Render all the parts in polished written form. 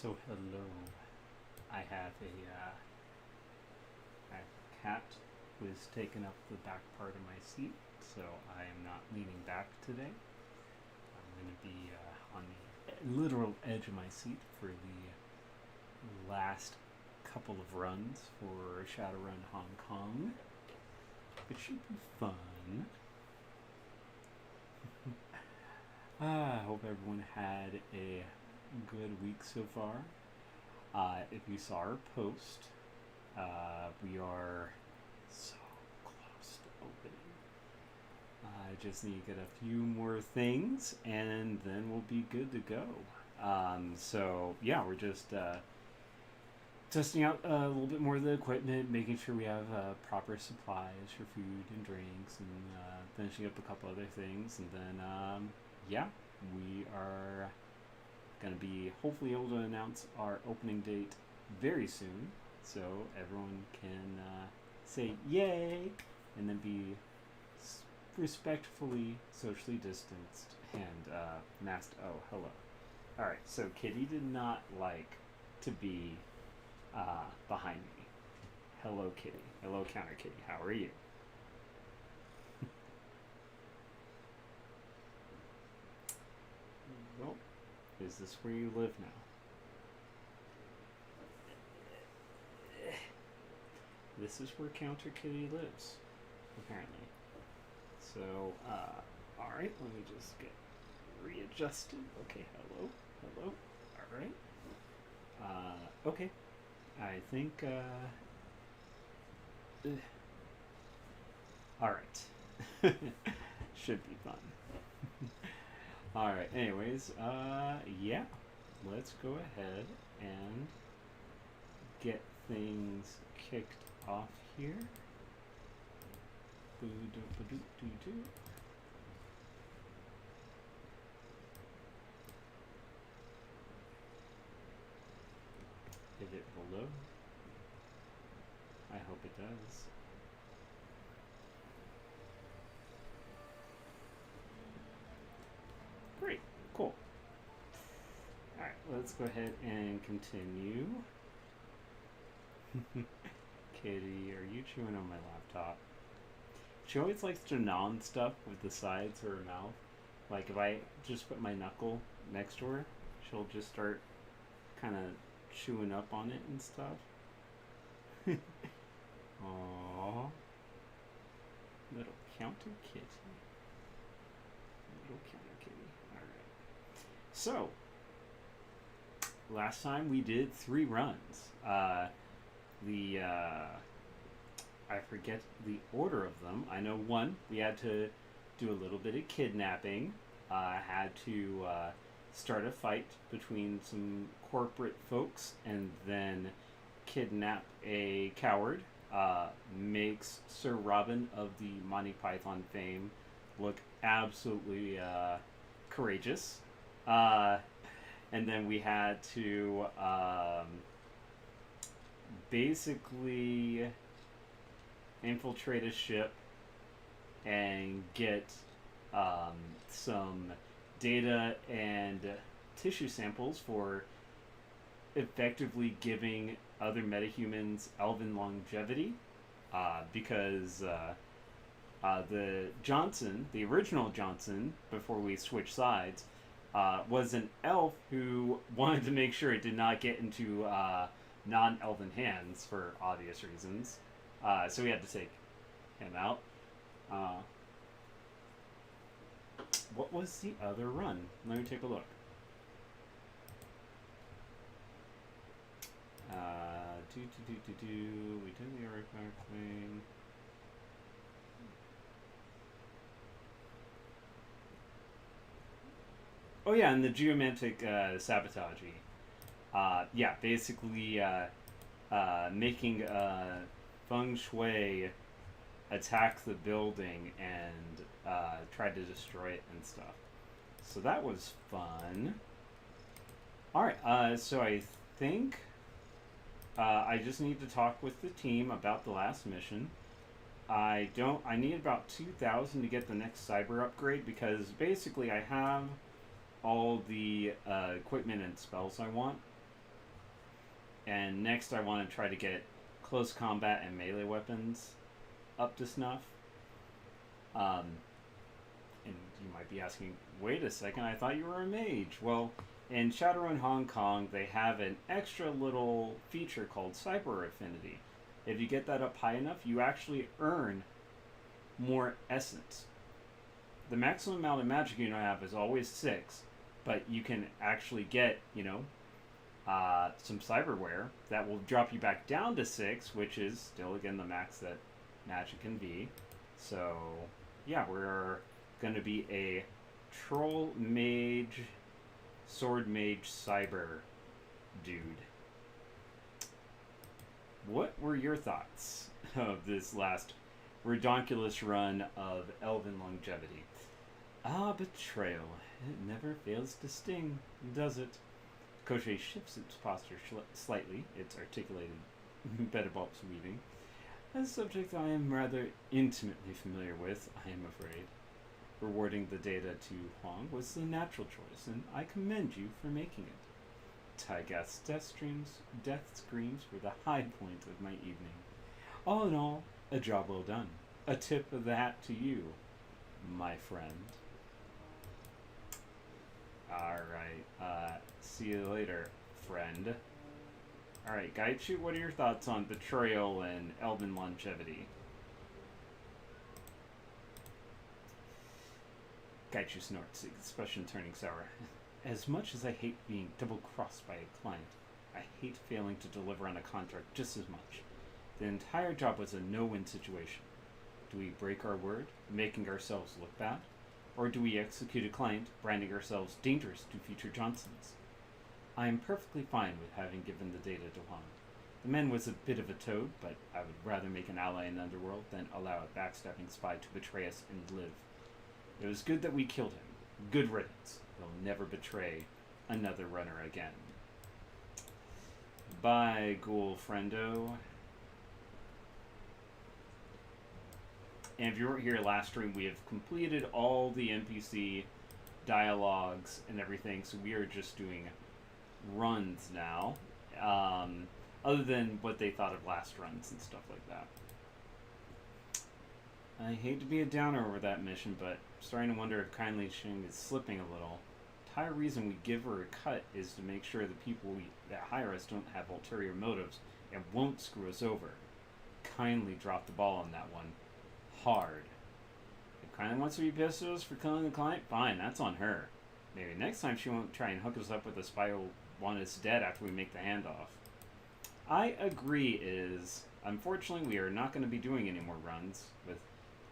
So hello. I have a cat who is taking up the back part of my seat, so I am not leaning back today. I'm going to be on the literal edge of my seat for the last couple of runs for Shadowrun Hong Kong. It should be fun. I hope everyone had a good week so far. If you saw our post, we are so close to opening. I just need to get a few more things, and then we'll be good to go. So yeah, we're just testing out a little bit more of the equipment, making sure we have proper supplies for food and drinks, and finishing up a couple other things, and then yeah, we are going to be hopefully able to announce our opening date very soon, so everyone can say yay and then be respectfully socially distanced and masked. Oh, hello. Alright, so Kitty did not like to be behind me. Hello, Kitty. Hello, Counter Kitty. How are you? Well, is this where you live now? This is where Counter Kitty lives, apparently. So, alright, let me just get readjusted. Okay, hello, hello, alright. Okay, I think, alright. Should be fun. Alright, anyways, yeah, let's go ahead and get things kicked off here. Boo-doo-ba-doo-doo-doo. Is it below? I hope it does. Great, cool. Alright, let's go ahead and continue. Kitty, are you chewing on my laptop? She always likes to gnaw on stuff with the sides of her mouth. Like if I just put my knuckle next to her, she'll just start kind of chewing up on it and stuff. Aww. Little counter kitty. Little counter kitty. Alright. So, last time we did 3 runs. I forget the order of them. I know one, we had to do a little bit of kidnapping. Had to start a fight between some corporate folks and then kidnap a coward. Makes Sir Robin of the Monty Python fame look absolutely courageous. And then we had to basically infiltrate a ship and get some data and tissue samples for effectively giving other metahumans elven longevity, because the Johnson, the original Johnson, before we switched sides, was an elf who wanted to make sure it did not get into non-elven hands for obvious reasons. So we had to take him out. What was the other run? Let me take a look. We did the artifact thing. Oh yeah, and the geomantic sabotaging. Yeah, basically making feng shui attack the building and try to destroy it and stuff. So that was fun. Alright, so I think I just need to talk with the team about the last mission. I need about 2,000 to get the next cyber upgrade, because basically I have all the equipment and spells I want. And next, I want to try to get close combat and melee weapons up to snuff. Um, and you might be asking, wait a second, I thought you were a mage. Well, in Shadowrun Hong Kong, they have an extra little feature called Cyber Affinity. If you get that up high enough, you actually earn more essence. The maximum amount of magic you have is always 6, but you can actually get, some cyberware that will drop you back down to 6, which is still, again, the max that magic can be. So, yeah, we're going to be a troll mage, sword mage, cyber dude. What were your thoughts of this last redonkulous run of Elven Longevity? Ah, betrayal. It never fails to sting, does it? Koche shifts its posture slightly, its articulated Bedabulb's weaving. A subject I am rather intimately familiar with, I am afraid. Rewarding the data to Huang was the natural choice, and I commend you for making it. Tygath's death screams were the high point of my evening. All in all, a job well done. A tip of the hat to you, my friend. Alright, see you later, friend. Alright, Gaichu, what are your thoughts on betrayal and Elven Longevity? Gaichu snorts, expression turning sour. As much as I hate being double-crossed by a client, I hate failing to deliver on a contract just as much. The entire job was a no-win situation. Do we break our word, making ourselves look bad? Or do we execute a client, branding ourselves dangerous to future Johnsons? I am perfectly fine with having given the data to Juan. The man was a bit of a toad, but I would rather make an ally in the underworld than allow a backstabbing spy to betray us and live. It was good that we killed him. Good riddance. He'll never betray another runner again. Bye, ghoul friendo. And if you weren't here last stream, we have completed all the NPC dialogues and everything, so we are just doing runs now. Other than what they thought of last runs and stuff like that. I hate to be a downer over that mission, but I'm starting to wonder if Kindly Shing is slipping a little. The entire reason we give her a cut is to make sure the people that hire us don't have ulterior motives and won't screw us over. Kindly drop the ball on that one. Hard. If Kindly wants to be pissed at us for killing the client, fine, that's on her. Maybe next time she won't try and hook us up with a spy who'll want us dead after we make the handoff. I agree unfortunately, we are not going to be doing any more runs with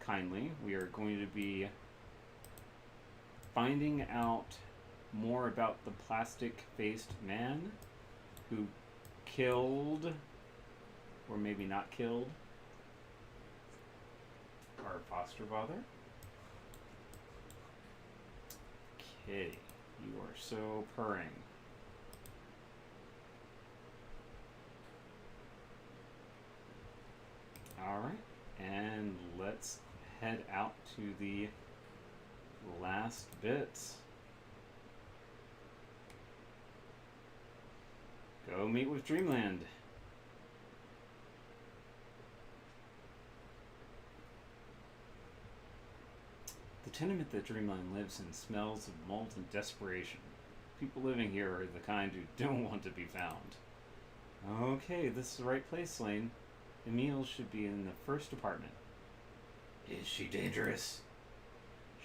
Kindly. We are going to be finding out more about the plastic-faced man who killed, or maybe not killed, our foster father. Kitty, you are so purring. Alright, and let's head out to the last bits. Go meet with Dreamland. The tenement that Dreamland lives in smells of mold and desperation. People living here are the kind who don't want to be found. Okay, this is the right place, Lane. Emile should be in the first apartment. Is she dangerous?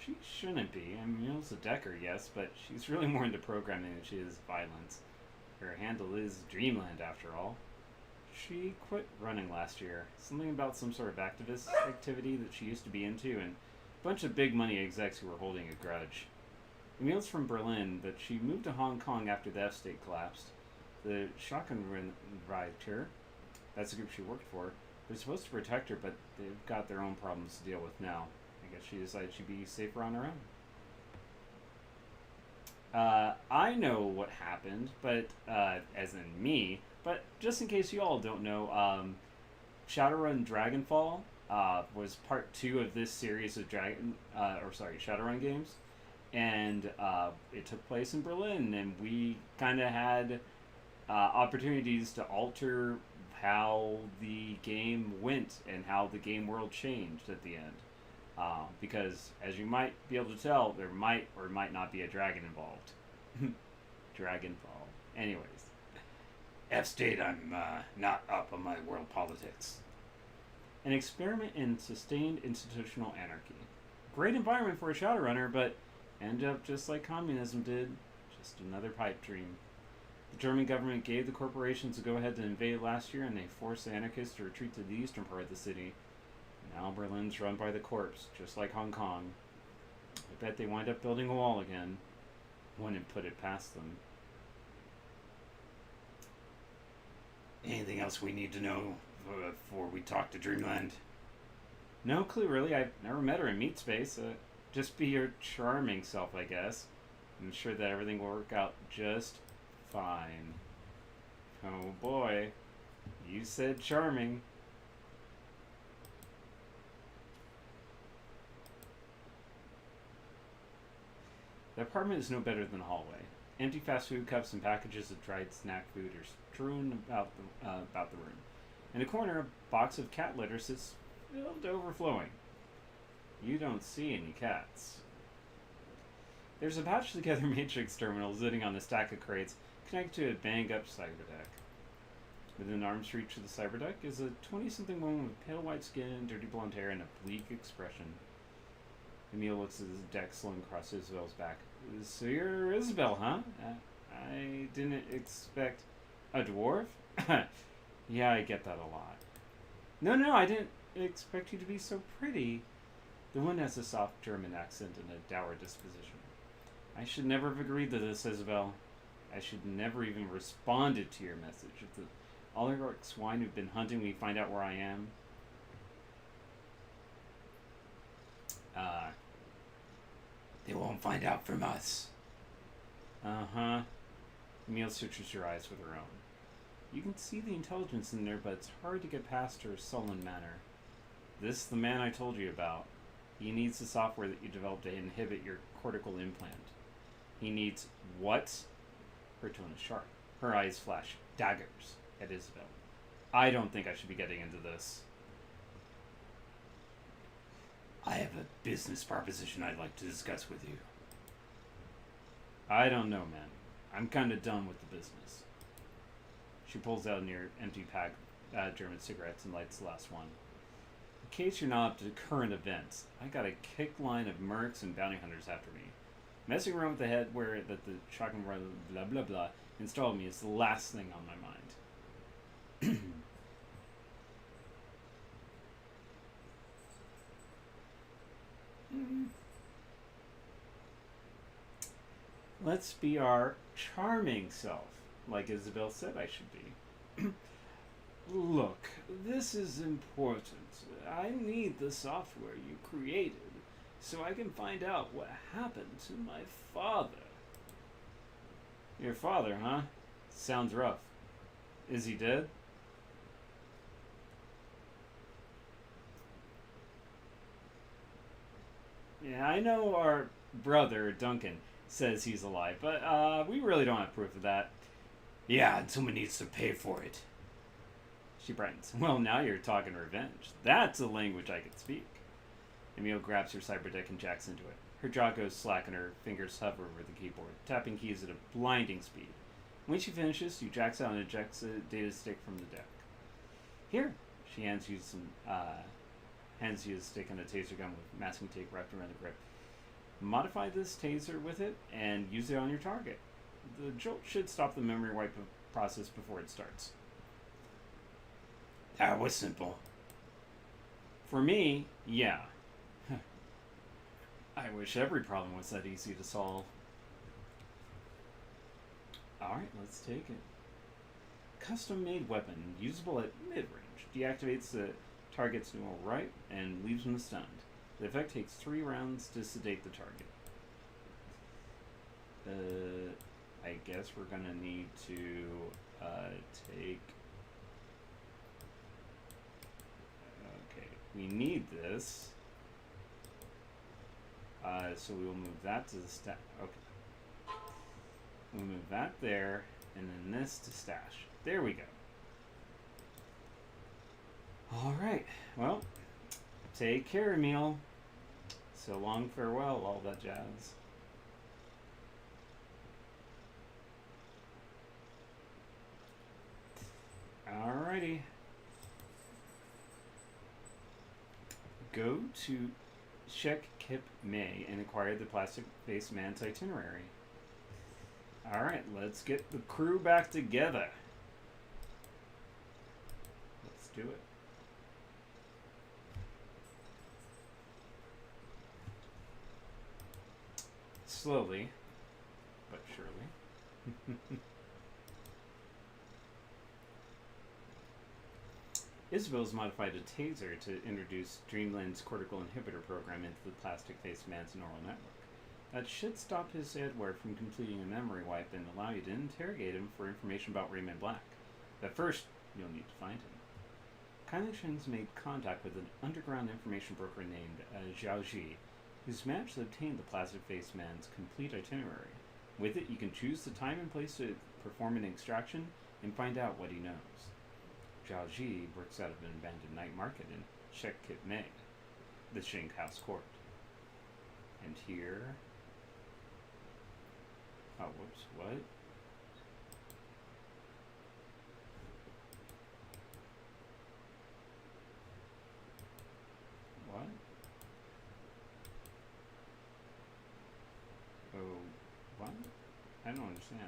She shouldn't be. Emile's a Decker, yes, but she's really more into programming than she is violence. Her handle is Dreamland, after all. She quit running last year. Something about some sort of activist activity that she used to be into, and a bunch of big money execs who were holding a grudge. Emile's from Berlin, but she moved to Hong Kong after the F-State collapsed. The Shotgun revived her. That's the group she worked for. They're supposed to protect her, but they've got their own problems to deal with now. I guess she decided she'd be safer on her own. I know what happened, but as in me. But just in case you all don't know, Shadowrun Dragonfall was part 2 of this series of Shadowrun games, and it took place in Berlin, and we kind of had opportunities to alter how the game went and how the game world changed at the end. Because, as you might be able to tell, there might or might not be a dragon involved. Dragon Ball. Anyways. F state, I'm not up on my world politics. An experiment in sustained institutional anarchy. Great environment for a Shadowrunner, but end up just like communism did. Just another pipe dream. The German government gave the corporations a go-ahead to invade last year, and they forced the anarchists to retreat to the eastern part of the city. Now Berlin's run by the corpse, just like Hong Kong. I bet they wind up building a wall again. Wouldn't put it past them. Anything else we need to know before we talk to Dreamland? No clue, really. I've never met her in meat space. Just be your charming self, I guess. I'm sure that everything will work out just fine. Oh boy. You said charming. The apartment is no better than a hallway. Empty fast food cups and packages of dried snack food are strewn about the room. In a corner, a box of cat litter sits filled to overflowing. You don't see any cats. There's a patched together matrix terminal sitting on a stack of crates connected to a banged up cyberdeck. Within arm's reach of the cyberdeck is a 20-something woman with pale white skin, dirty blonde hair, and a bleak expression. Emil looks at his deck slung across Isabel's back. So you're Isabel, huh? I didn't expect... A dwarf? Yeah, I get that a lot. No, I didn't expect you to be so pretty. The one has a soft German accent and a dour disposition. I should never have agreed to this, Isabel. I should never even responded to your message. If the oligarch swine who've been hunting me find out where I am... They won't find out from us. Uh-huh. Emil searches your eyes with her own. You can see the intelligence in there, but it's hard to get past her sullen manner. This is the man I told you about. He needs the software that you developed to inhibit your cortical implant. He needs what? Her tone is sharp. Her eyes flash daggers at Isabel. I don't think I should be getting into this. I have a business proposition I'd like to discuss with you. I don't know, man. I'm kind of done with the business. She pulls out a near empty pack of German cigarettes and lights the last one. In case you're not up to current events, I got a kick line of mercs and bounty hunters after me. Messing around with the headwear that the shotgun blah blah blah installed me is the last thing on my mind. Let's be our charming self, like Isabel said I should be. Look, this is important. I need the software you created so I can find out what happened to my father. Your father, huh? Sounds rough. Is he dead? Yeah, I know our brother, Duncan, says he's alive, but we really don't have proof of that. Yeah, and someone needs to pay for it. She brightens. Well, now you're talking revenge. That's a language I can speak. Emil grabs her cyberdeck and jacks into it. Her jaw goes slack and her fingers hover over the keyboard, tapping keys at a blinding speed. When she finishes, she jacks out and ejects a data stick from the deck. Here, she hands you a stick and a taser gun with masking tape wrapped around the grip. Modify this taser with it and use it on your target. The jolt should stop the memory wipe process before it starts. That was simple. For me, yeah. I wish every problem was that easy to solve. Alright, let's take it. Custom-made weapon, usable at mid-range. Deactivates the target's neural right and leaves them stunned. The effect takes 3 rounds to sedate the target. I guess we're gonna need to take... Okay, we need this. So we will move that to the stack. Okay. We'll move that there. and then this to stash. There we go. Alright, well, take care, Emil. So long, farewell, all that jazz. Alrighty. Go to Check Kip May and acquire the plastic face man's itinerary. Alright, let's get the crew back together. Let's do it. Slowly, but surely. Isabel's modified a taser to introduce Dreamland's cortical inhibitor program into the plastic face man's neural network. That should stop his Edward from completing a memory wipe and allow you to interrogate him for information about Raymond Black. But first, you'll need to find him. Kylie Shen's made contact with an underground information broker named Zhao Ji, who's managed to obtain the plastic face man's complete itinerary. With it, you can choose the time and place to perform an extraction and find out what he knows. Zhao Ji works out of an abandoned night market in Shek Kip Mei, the Shink House Court. And here... Oh, whoops, what? What? Oh, what? I don't understand.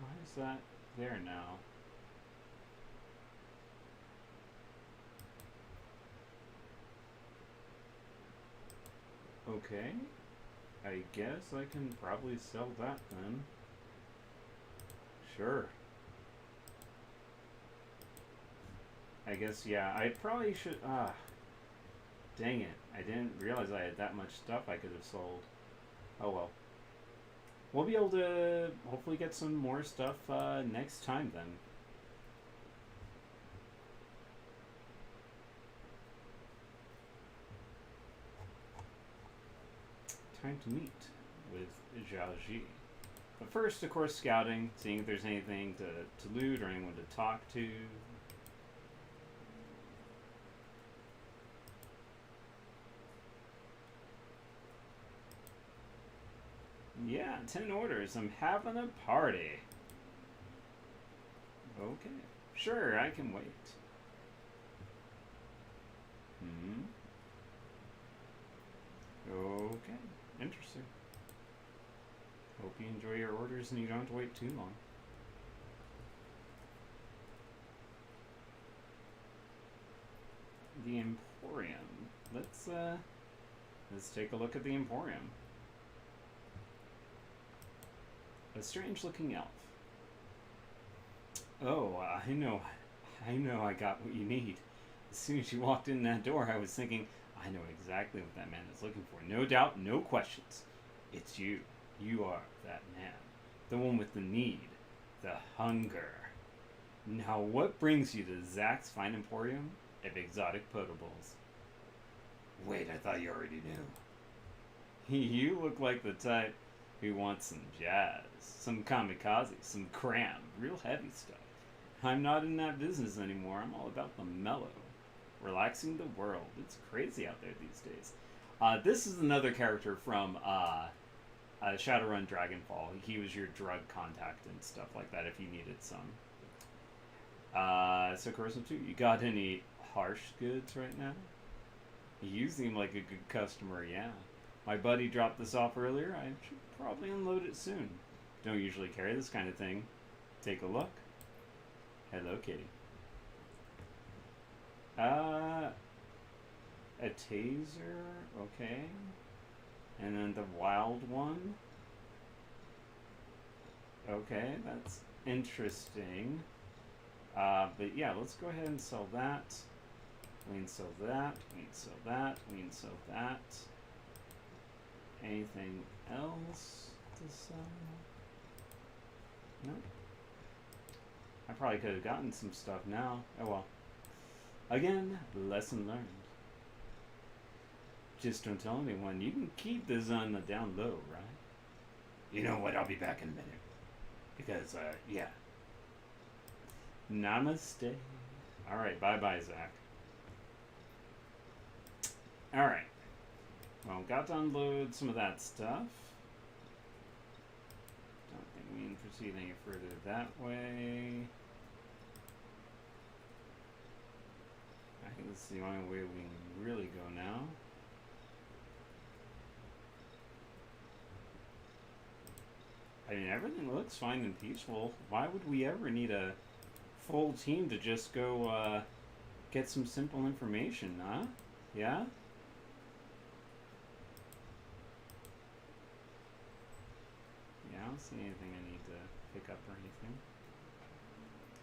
Why is that there now? Okay. I guess I can probably sell that then. Sure. I guess, yeah, I probably should, dang it. I didn't realize I had that much stuff I could have sold. Oh well. We'll be able to hopefully get some more stuff, next time then. Time to meet with Zhao Ji. But first, of course, scouting, seeing if there's anything to loot or anyone to talk to. Yeah, 10 orders. I'm having a party. Okay. Sure, I can wait. Okay. Interesting. Hope you enjoy your orders and you don't have to wait too long. The Emporium. Let's take a look at the Emporium. A strange-looking elf. Oh, I know I got what you need. As soon as you walked in that door, I was thinking, I know exactly what that man is looking for. No doubt, no questions. It's you. You are that man. The one with the need. The hunger. Now, what brings you to Zach's Fine Emporium of Exotic Potables? Wait, I thought you already knew. You look like the type who wants some jazz, some kamikaze, some cram, real heavy stuff. I'm not in that business anymore. I'm all about the mellow. Relaxing the world. It's crazy out there these days. This is another character from Shadowrun Dragonfall. He was your drug contact and stuff like that if you needed some. So Coruscant 2, you got any harsh goods right now? You seem like a good customer, yeah. My buddy dropped this off earlier. I should probably unload it soon. Don't usually carry this kind of thing. Take a look. Hello, kitty. A taser, okay. And then the wild one. Okay, that's interesting. But yeah, let's go ahead and sell that. We can sell that. We can sell that. We can sell that. Anything else to sell? Nope. I probably could have gotten some stuff now. Oh well. Again, lesson learned. Just don't tell anyone. You can keep this on the down low, right? You know what? I'll be back in a minute. Because, yeah. Namaste. Alright, bye-bye, Zach. Alright. Well, got to unload some of that stuff. Don't think we can proceed any further that way. I think this is the only way we can really go now. I mean, everything looks fine and peaceful. Why would we ever need a full team to just go get some simple information, huh? Yeah? Yeah, I don't see anything I need to pick up or anything.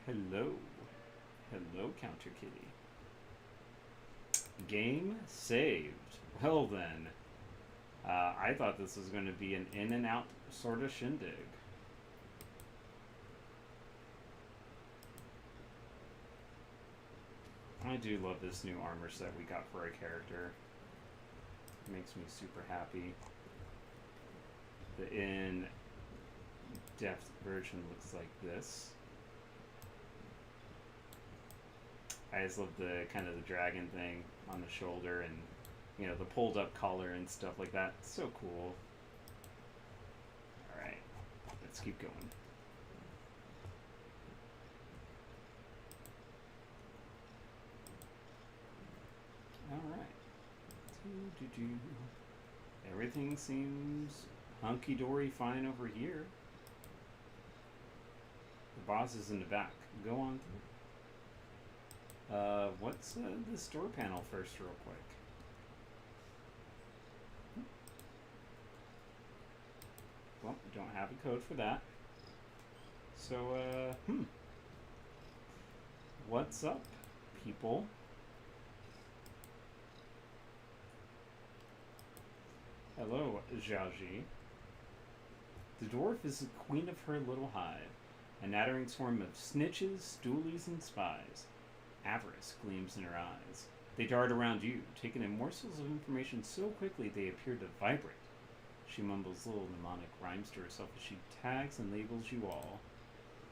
Hello. Hello, Counter Kitty. Game saved. Well then. I thought this was going to be an in and out sort of shindig. I do love this new armor set we got for our character. It makes me super happy. The in-depth version looks like this. I just love the kind of the dragon thing on the shoulder and, you know, the pulled up collar and stuff like that. It's so cool. Alright, let's keep going. Alright. Everything seems hunky-dory fine over here. The boss is in the back. Go on through. What's this door panel first real quick? Well, we don't have a code for that. So, what's up, people? Hello, Zhaoji. The dwarf is the queen of her little hive, a nattering swarm of snitches, stoolies, and spies. Avarice gleams in her eyes. They dart around you, taking in morsels of information so quickly they appear to vibrate. She mumbles little mnemonic rhymes to herself as she tags and labels you all.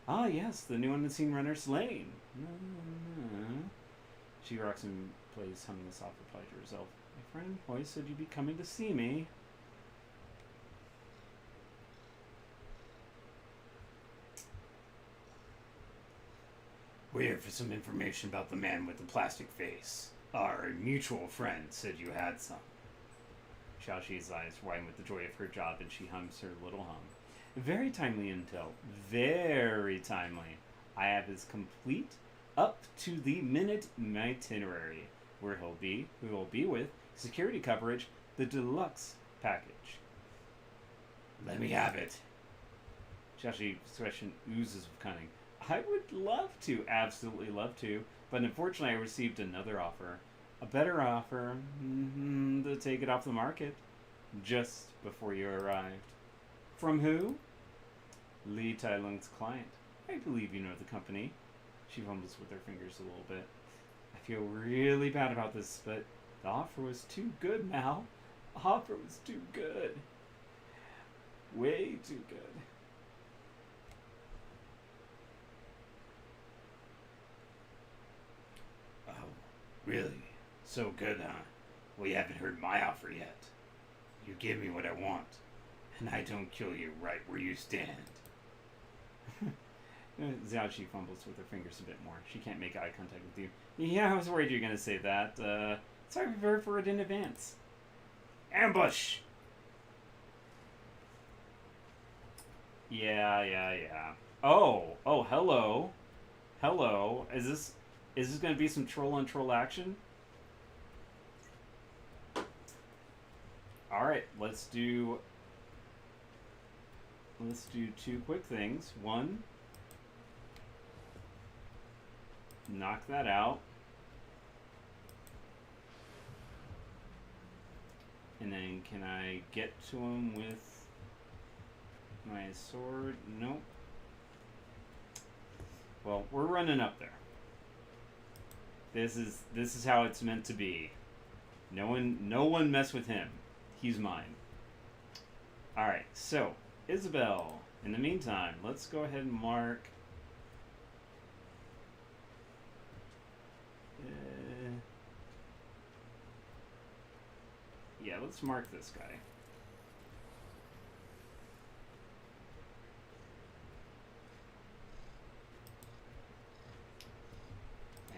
Ah, yes, the new unseen runner slain. She rocks and plays, humming a soft reply to herself. My friend Hoy said you'd be coming to see me. We're here for some information about the man with the plastic face. Our mutual friend said you had some. Xiaoxi's eyes widen with the joy of her job, and she hums her little hum. Very timely intel. Very timely. I have his complete, up to the minute itinerary. Where he'll be, who he'll be with, security coverage, the deluxe package. Let me have it. Xiaoxi's expression oozes with cunning. I would love to, absolutely love to, but unfortunately I received another offer. A better offer to take it off the market just before you arrived. From who? Li Tailung's client. I believe you know the company. She fumbles with her fingers a little bit. I feel really bad about this, but the offer was too good, Mal. The offer was too good. Way too good. Oh, really? So good, huh? Well, you haven't heard my offer yet. You give me what I want, and I don't kill you right where you stand. Xiaoqi fumbles with her fingers a bit more. She can't make eye contact with you. Yeah, I was worried you were going to say that. Sorry, prepare for it in advance. Ambush! Yeah. Oh, hello. Hello. Is this going to be some troll on troll action? Alright, let's do two quick things. One, knock that out. And then can I get to him with my sword? Nope. Well, we're running up there. This is how it's meant to be. No one mess with him. He's mine. Alright, so, Isabel, In the meantime, let's go ahead and mark. Yeah, let's mark this guy.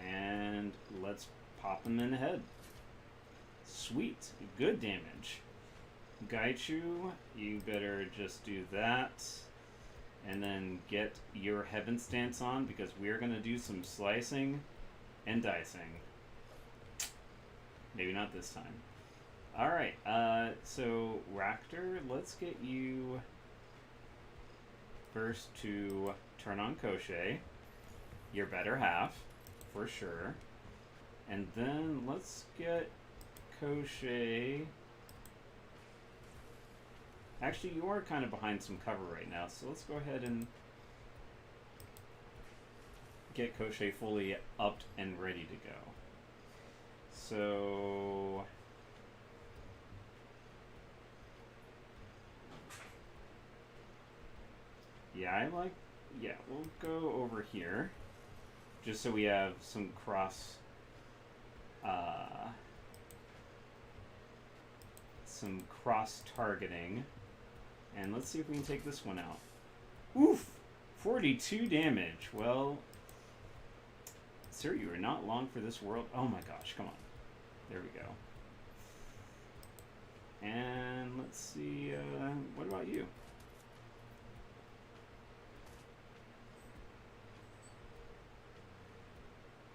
And let's pop him in the head. Sweet. Good damage. Gaichu, you better just do that. And then get your heaven stance on because we're going to do some slicing and dicing. Maybe not this time. Alright, so Raptor, let's get you first to turn on Koshei, your better half, for sure. And then let's get Koshei. Actually, you are kind of behind some cover right now, so let's go ahead and get Koshei fully upped and ready to go. So yeah, we'll go over here just so we have some cross targeting. And let's see if we can take this one out. Oof! 42 damage. Well, sir, you are not long for this world. Oh my gosh, come on. There we go. And let's see, what about you?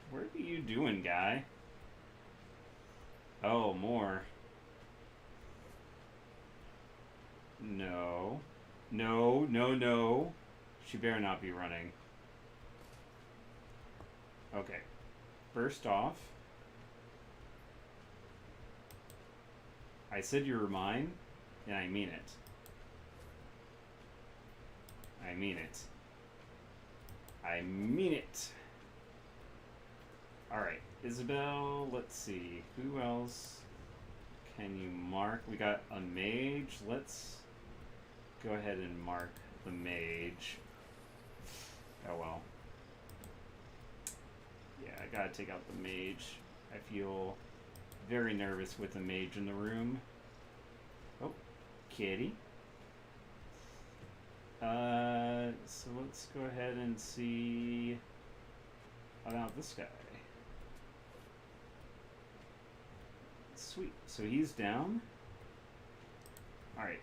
What are you doing, guy? Oh, more. No. No, no, no. She better not be running. Okay. First off, I said you were mine, and I mean it. I mean it. I mean it. Alright, Isabel, let's see. Who else can you mark? We got a mage. Let's go ahead and mark the mage. Oh well. Yeah, I gotta take out the mage. I feel very nervous with the mage in the room. Oh, kitty. So let's go ahead and see about this guy. Sweet. So he's down. Alright,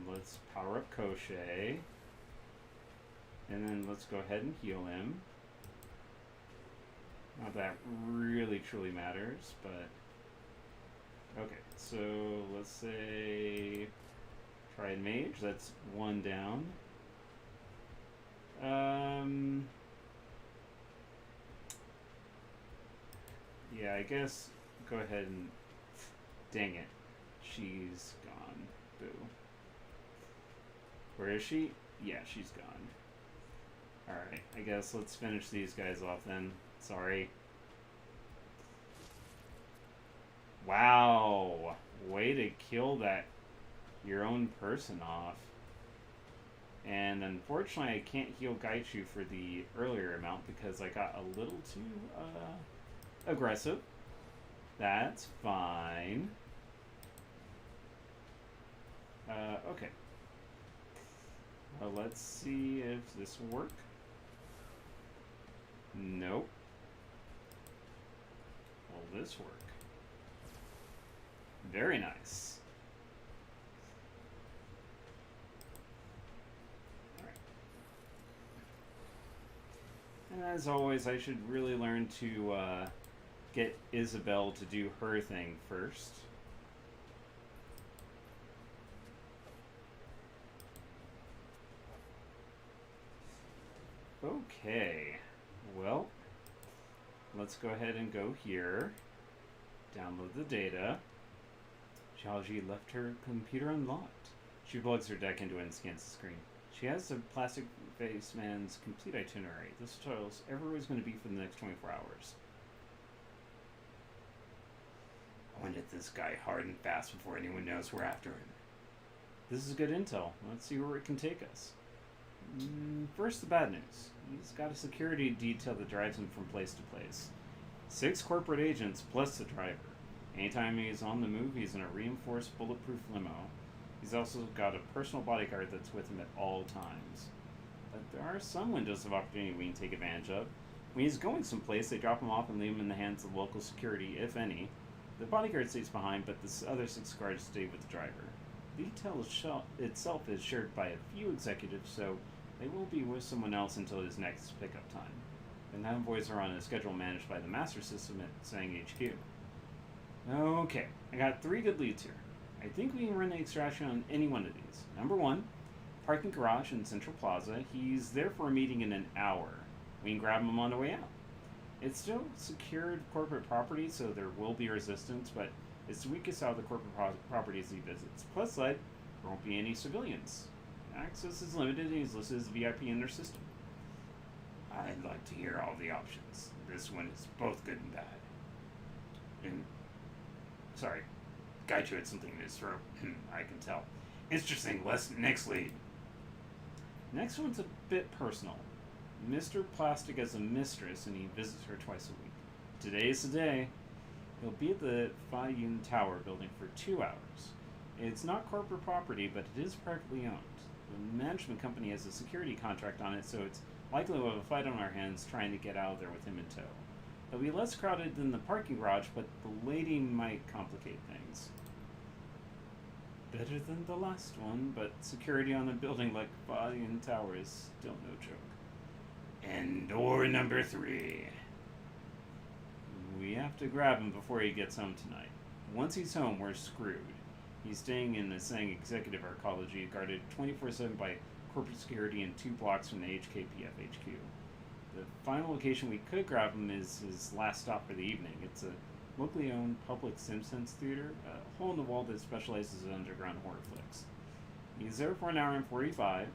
let's power up Koshei. And then let's go ahead and heal him. Not that really truly matters, but... Okay, so let's say... Try and mage, that's one down. Yeah, I guess go ahead and... Dang it. She's gone. Boo. Where is she? Yeah, she's gone. Alright, I guess let's finish these guys off then. Sorry. Wow. Way to kill that your own person off. And unfortunately I can't heal Gaichu for the earlier amount because I got a little too aggressive. That's fine. Okay. Let's see if this will work. Nope. Will this work? Very nice. Alright. And as always, I should really learn to get Isabel to do her thing first. Okay, well, let's go ahead and go here, download the data. Xiaoji left her computer unlocked. She plugs her deck into it and scans the screen. She has the plastic face man's complete itinerary. This tells everywhere he's going to be for the next 24 hours. I want to hit this guy hard and fast before anyone knows we're after him. This is good intel. Let's see where it can take us. First, the bad news. He's got a security detail that drives him from place to place. 6 corporate agents plus the driver. Anytime he's on the move, he's in a reinforced bulletproof limo. He's also got a personal bodyguard that's with him at all times. But there are some windows of opportunity we can take advantage of. When he's going someplace, they drop him off and leave him in the hands of local security, if any. The bodyguard stays behind, but the other 6 guards stay with the driver. The detail itself is shared by a few executives, so they will be with someone else until his next pickup time. The convoys are on a schedule managed by the master system at Sang HQ. Okay, I got 3 good leads here. I think we can run the extraction on any one of these. Number 1, parking garage in Central Plaza. He's there for a meeting in an hour. We can grab him on the way out. It's still secured corporate property, so there will be resistance, but it's the weakest out of the corporate properties he visits. Plus side, there won't be any civilians. Access is limited, and he's listed as a VIP in their system. I'd like to hear all the options. This one is both good and bad. And, sorry, Gaichu had something in his throat. I can tell. Interesting. Next lead. Next one's a bit personal. Mr. Plastic has a mistress, and he visits her twice a week. Today's the day. He'll be at the Fayun Tower building for 2 hours. It's not corporate property, but it is privately owned. The management company has a security contract on it, so it's likely we'll have a fight on our hands trying to get out of there with him in tow. It'll be less crowded than the parking garage, but the lady might complicate things. Better than the last one, but security on a building like Fayun Tower is still no joke. And door number 3. We have to grab him before he gets home tonight. Once he's home, we're screwed. He's staying in the Sang Executive Arcology, guarded 24/7 by corporate security and 2 blocks from the HKPF HQ. The final location we could grab him is his last stop for the evening. It's a locally owned public Simpsons theater, a hole in the wall that specializes in underground horror flicks. He's there for an hour and 45,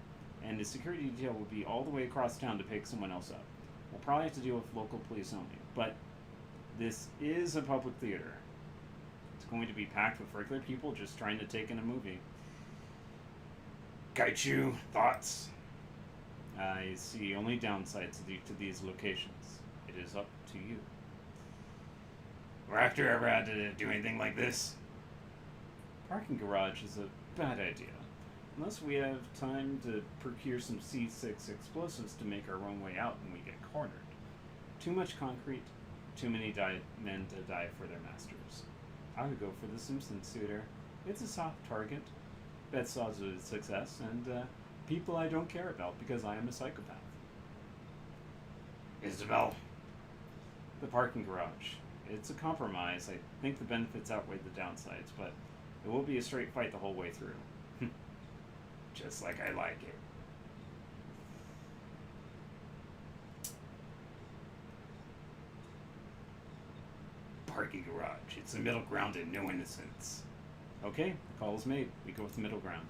and his security detail will be all the way across town to pick someone else up. We'll probably have to deal with local police only, but this is a public theater. It's going to be packed with regular people just trying to take in a movie. Gaichu, thoughts? I see only downsides to these locations. It is up to you. Raptor ever had to do anything like this? Parking garage is a bad idea. Unless we have time to procure some C6 explosives to make our own way out when we get cornered. Too much concrete, too many men to die for their masters. I would go for the Simpsons suitor. It's a soft target. Bets odds of success, and people I don't care about because I am a psychopath. Isabel? The parking garage. It's a compromise. I think the benefits outweigh the downsides, but it will be a straight fight the whole way through. Just like I like it. Parking garage. It's the middle ground and no innocence. Okay, the call is made. We go with the middle ground.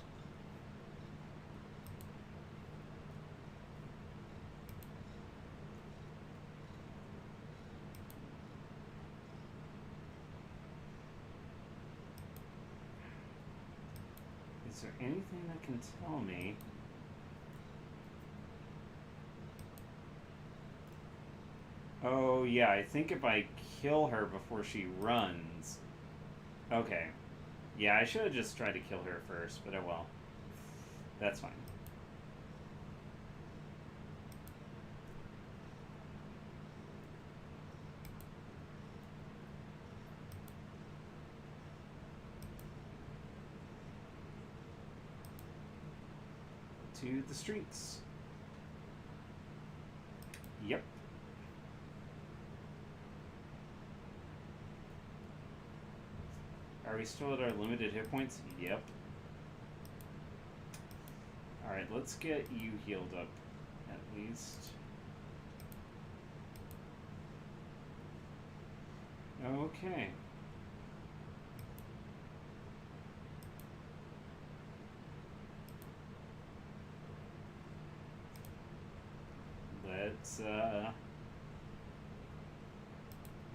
Is there anything that can tell me? Oh, yeah, I think if I kill her before she runs... Okay. Yeah, I should have just tried to kill her first, but oh well. That's fine. To the streets. Yep. Are we still at our limited hit points? Yep. Alright, let's get you healed up, at least. Okay.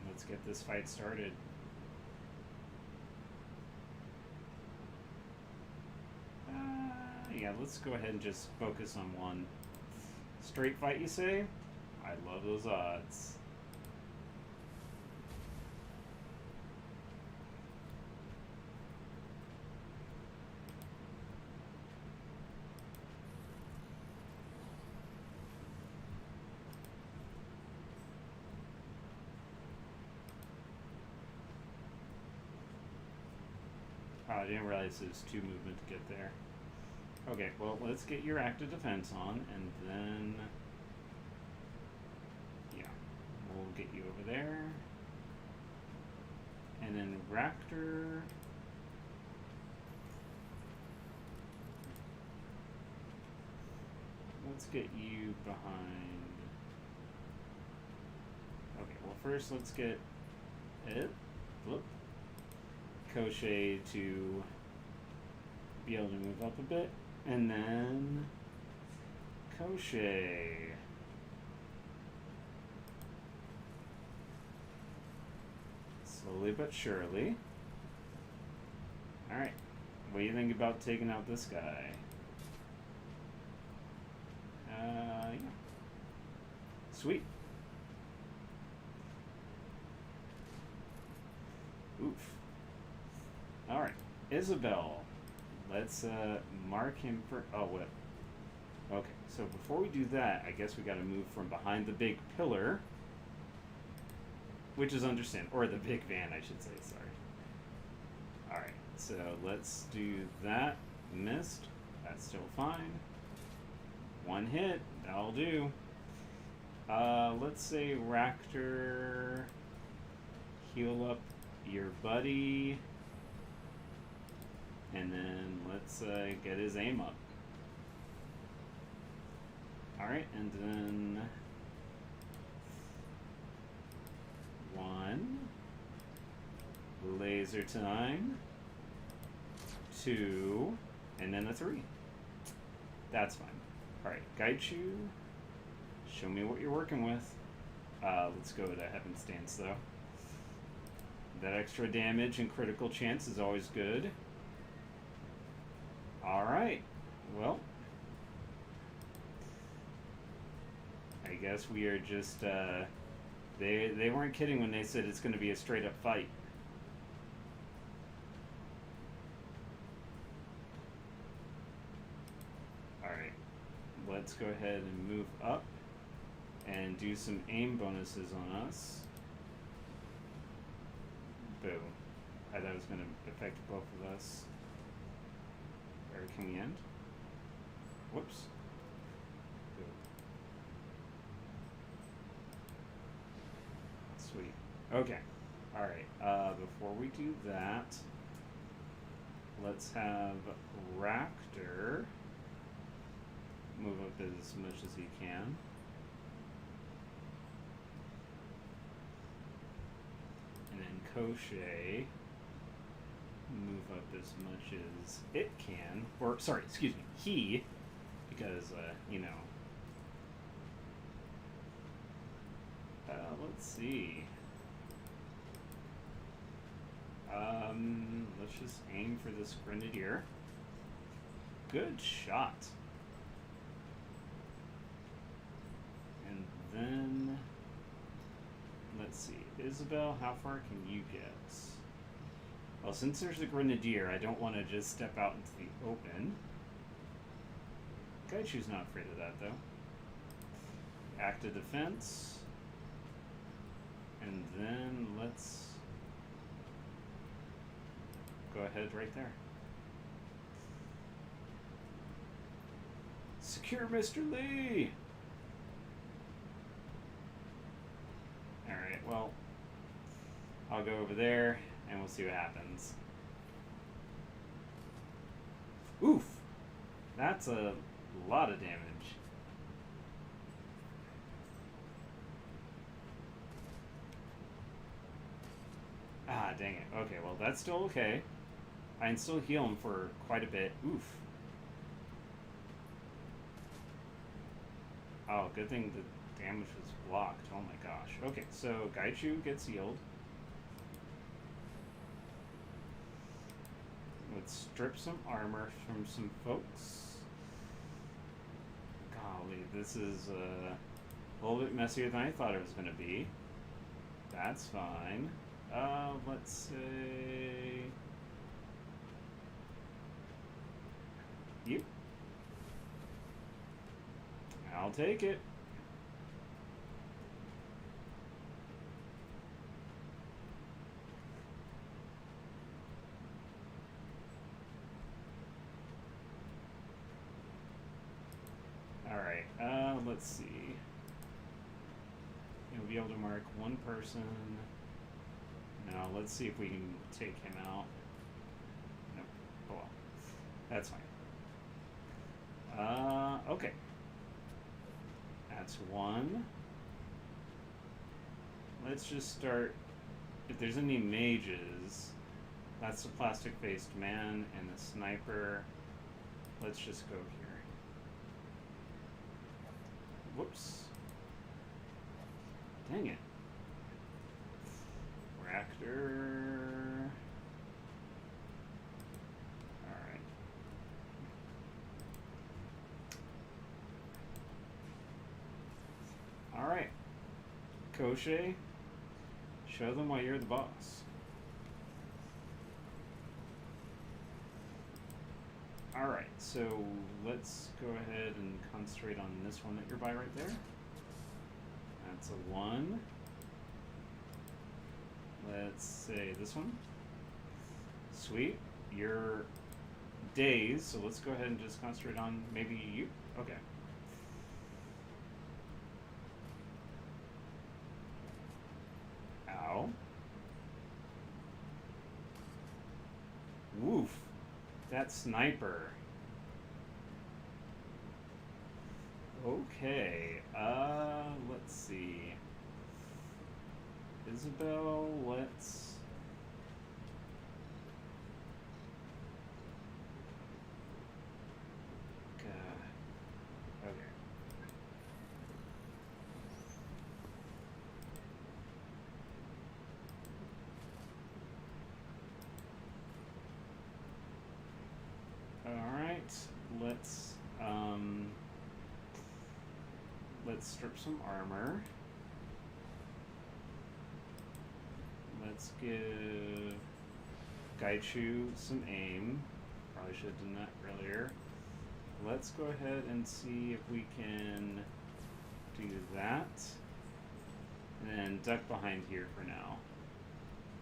Let's get this fight started. Yeah, let's go ahead and just focus on one. Straight fight, you say? I love those odds. Oh, I didn't realize it was 2 movement to get there. Okay, well, let's get your active defense on, and then... yeah, we'll get you over there. And then Raptor... let's get you behind... okay, well, first let's get it. Flip. Crochet to be able to move up a bit, and then crochet. Slowly but surely. Alright, what do you think about taking out this guy? Yeah. Sweet. Oof. Alright, Isabel. Let's mark him for... oh, what? Okay, so before we do that, I guess we gotta move from behind the big pillar. Which is understandable. Or the big van, I should say, sorry. Alright, so let's do that. Missed. That's still fine. 1 hit. That'll do. Let's say Raptor... heal up your buddy... and then let's get his aim up. Alright, and then 1 laser time, 2, and then a 3. That's fine. Alright, Gaichu, show me what you're working with. Let's go to Heaven's Dance though. That extra damage and critical chance is always good. Alright, well, I guess we are just, they weren't kidding when they said it's going to be a straight up fight. Alright, let's go ahead and move up and do some aim bonuses on us. Boom. I thought it was going to affect both of us. Or can we end? Whoops. Sweet. Okay. Alright. Before we do that, let's have Raptor move up as much as he can. And then Crochet move up as much as it can, or sorry, excuse me, he, because you know. Let's see. Let's just aim for this Grenadier. Good shot. And then let's see, Isabel, how far can you get? Well, since there's a Grenadier, I don't want to just step out into the open. Gaichu's not afraid of that, though. Active defense. And then let's go ahead right there. Secure Mr. Lee! Alright, well, I'll go over there and we'll see what happens. Oof! That's a lot of damage. Ah, dang it. Okay, well, that's still okay. I can still heal him for quite a bit. Oof. Oh, good thing the damage was blocked. Oh my gosh. Okay, so Gaichu gets healed. Let's strip some armor from some folks. golly, this is a little bit messier than I thought it was going to be. That's fine. Let's say... Yep. I'll take it. Alright, let's see. You'll be able to mark one person. Now, let's see if we can take him out. Nope. Oh well. That's fine. Okay. That's one. Let's just start. If there's any mages, that's the plastic-faced man and the sniper. Let's just go here. Whoops. Dang it. Reactor. Alright. Alright. Koshe, show them why you're the boss. Alright, so let's go ahead and concentrate on this one that you're by right there. That's a 1. Let's say this one. Sweet. You're dazed, so let's go ahead and just concentrate on maybe you. Okay. Ow. Woof. That sniper. Okay, let's see. Isabel, let's... Okay. Alright, let's strip some armor. Let's give Gaichu some aim. Probably should have done that earlier. Let's go ahead and see if we can do that. And then duck behind here for now,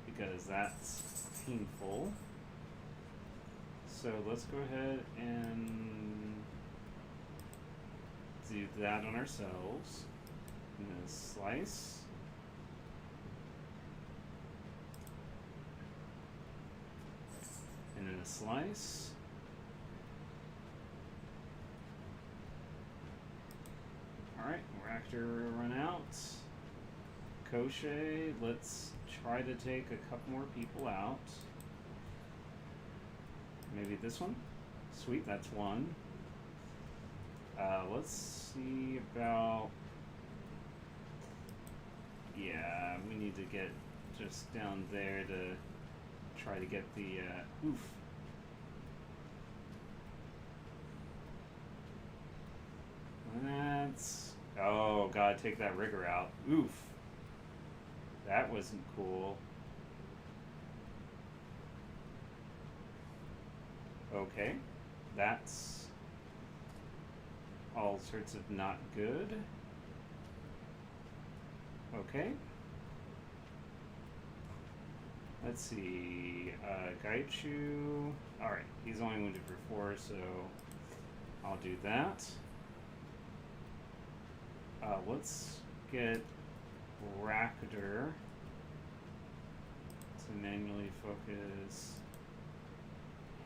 because that's painful. So let's go ahead and do that on ourselves. And then slice. And then a slice. Alright, reactor run out. Koshe, let's try to take a couple more people out. Maybe this one? Sweet, that's 1. Let's see about... Yeah, we need to get just down there to try to get the, oof. That's... Oh, God, take that rigger out. Oof. That wasn't cool. Okay, that's all sorts of not good. Okay. Let's see, Gaichu. Alright, he's only wounded for 4, so I'll do that. Let's get Rakdur to manually focus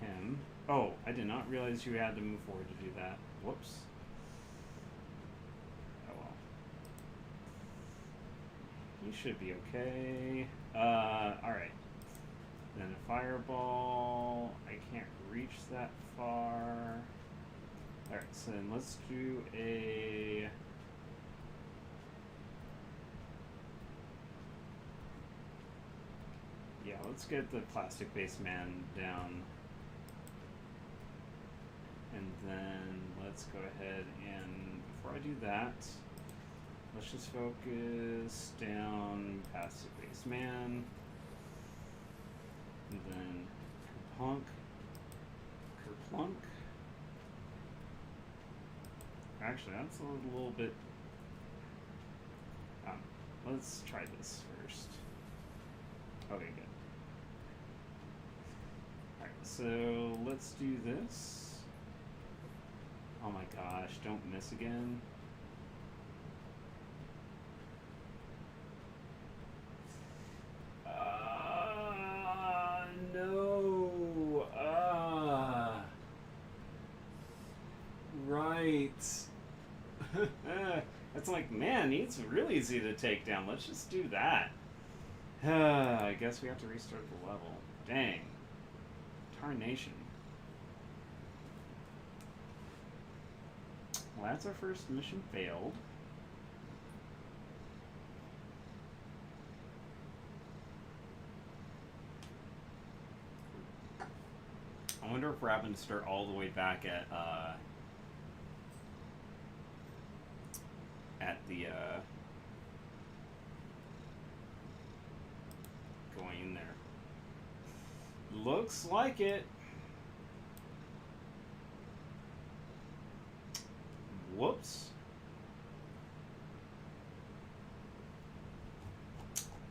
him. Oh, I did not realize you had to move forward to do that. Whoops. Oh well. He should be okay. Alright. Then a fireball. I can't reach that far. Alright, so then let's do a... Yeah, let's get the plastic-based man down. And then let's go ahead and, before before I do that, let's just focus down past the base man. And then Kerplunk. Kerplunk. Actually, that's a little bit. Let's try this first. Okay, good. Alright, so let's do this. Oh my gosh, don't miss again. No. Right. It's like, man, it's really easy to take down. Let's just do that. I guess we have to restart the level. Dang. Tarnation. Well, that's our first mission failed. I wonder if we're having to start all the way back at the going in there. Looks like it. Whoops.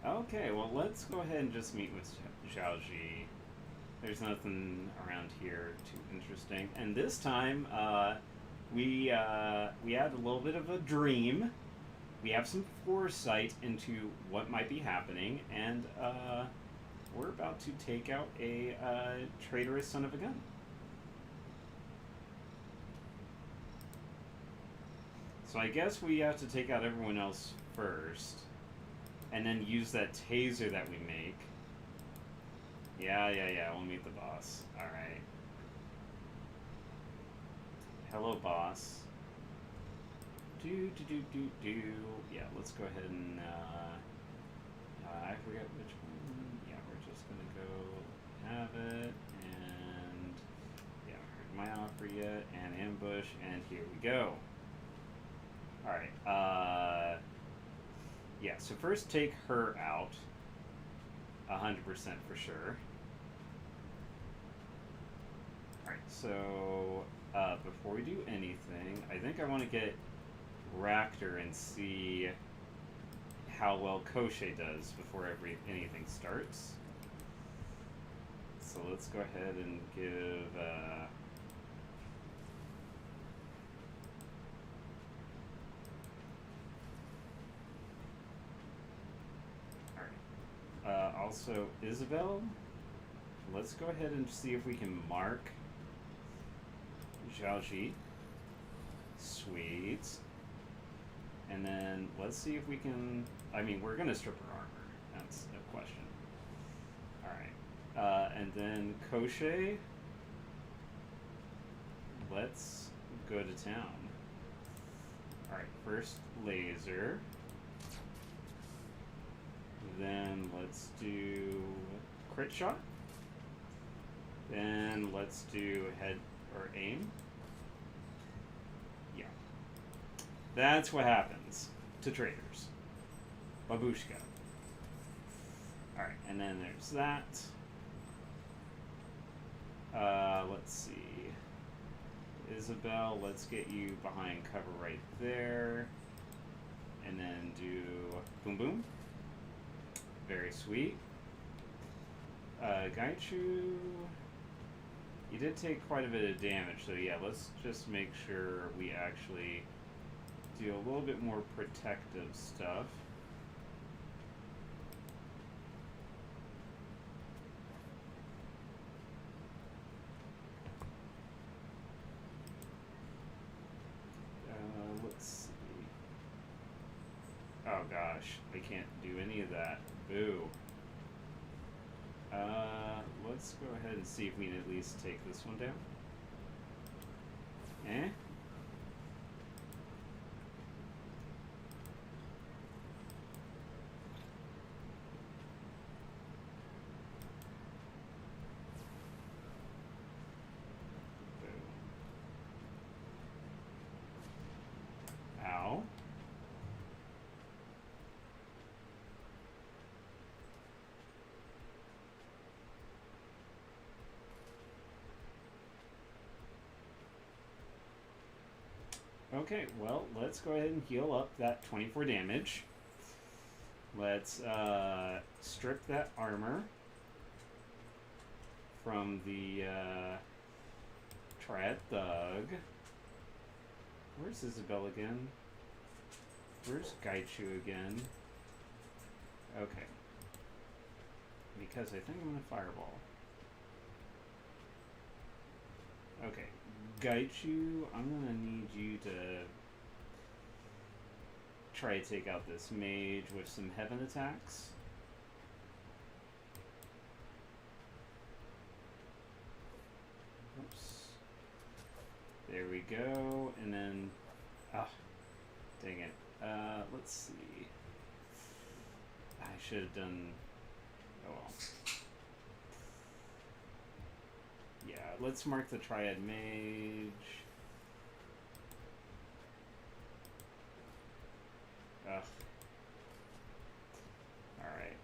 Okay, well, let's go ahead and just meet with Zhaoji. There's nothing around here too interesting. And this time, we had a little bit of a dream. We have some foresight into what might be happening, and we're about to take out a traitorous son of a gun. So I guess we have to take out everyone else first, and then use that taser that we make. Yeah, we'll meet the boss. Alright. Hello, boss. Yeah, let's go ahead and, I forget which one. Yeah, we're just gonna go have it, and, yeah, heard my offer yet, and ambush, and here we go. Alright, yeah, so first take her out. 100% for sure. Alright, so before we do anything, I think I want to get Ractor and see how well Koshé does before anything starts. So let's go ahead and give also Isabel. Let's go ahead and see if we can mark Zhaoji. Sweet. And then let's see if we can. I mean, we're gonna strip her armor. That's a question. Alright. And then Koshé. Let's go to town. Alright, first laser. Then let's do crit shot. Then let's do head or aim. Yeah. That's what happens to traitors. Babushka. Alright, and then there's that. Let's see. Isabel, let's get you behind cover right there. And then do boom boom. Very sweet. Gaichu, you did take quite a bit of damage, so yeah, let's just make sure we actually do a little bit more protective stuff. Let's see. Oh gosh, I can't do any of that. Boo. Let's go ahead and see if we can at least take this one down. Eh? Okay, well, let's go ahead and heal up that 24 damage. Let's strip that armor from the Triad Thug. Where's Isabel again? Where's Gaichu again? Okay. Because I think I'm gonna fireball. Okay. Gaichu, I'm gonna need you to try to take out this mage with some heaven attacks. Oops. There we go, and then, dang it. Let's see. I should have done, oh well. Yeah, let's mark the Triad Mage. Ugh. Alright.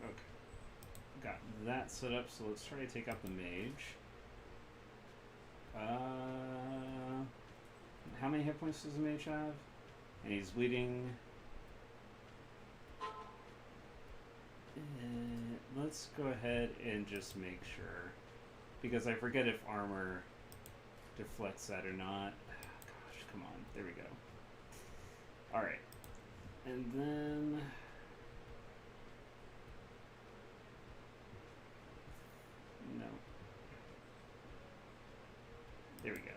Okay. Got that set up, so let's try to take out the mage. How many hit points does the mage have? And he's bleeding. Let's go ahead and just make sure, because I forget if armor deflects that or not. Gosh, come on. There we go. Alright. And then... no. There we go.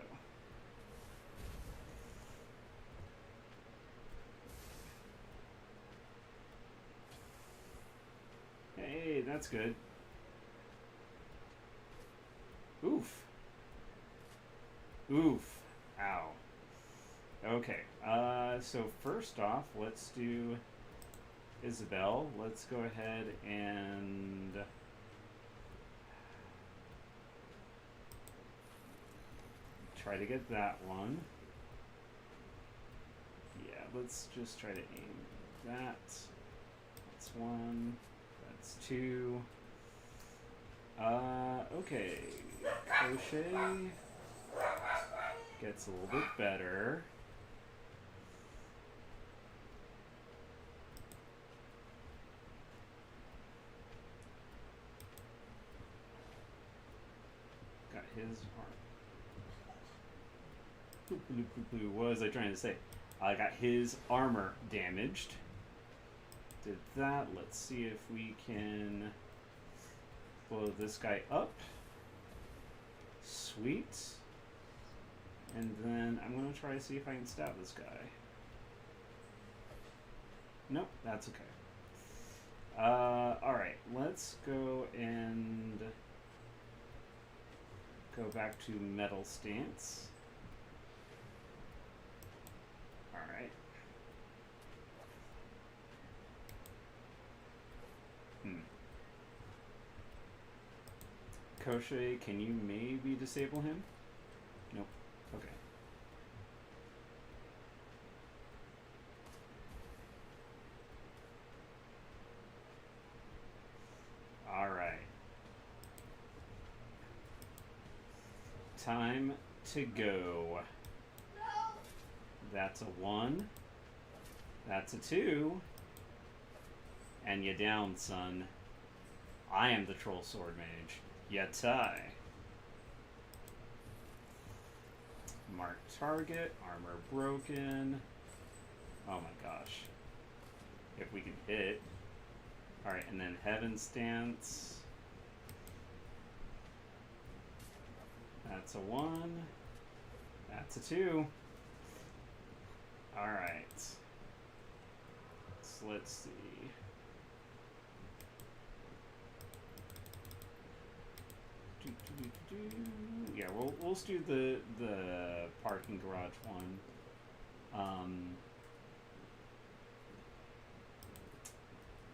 Hey, that's good. Oof. Oof. Ow. Okay. So first off, let's do Isabel. Let's go ahead and try to get that one. Yeah, let's just try to aim that. That's one. That's two. Okay. Crochet gets a little bit better. Got his arm. What was I trying to say? I got his armor damaged. Did that. Let's see if we can blow this guy up. Sweet. And then I'm going to try to see if I can stab this guy. Nope, that's okay. Alright, let's go and go back to metal stance. Alright. Crochet, can you maybe disable him? Nope. Okay. Alright. Time to go. That's a 1. That's a 2. And you down, son. I am the Troll Sword Mage. Yatai. Mark target. Armor broken. Oh my gosh. If we can hit. Alright, and then Heaven Stance. That's a 1. That's a 2. Alright. So let's see. Yeah, we'll just do the parking garage one.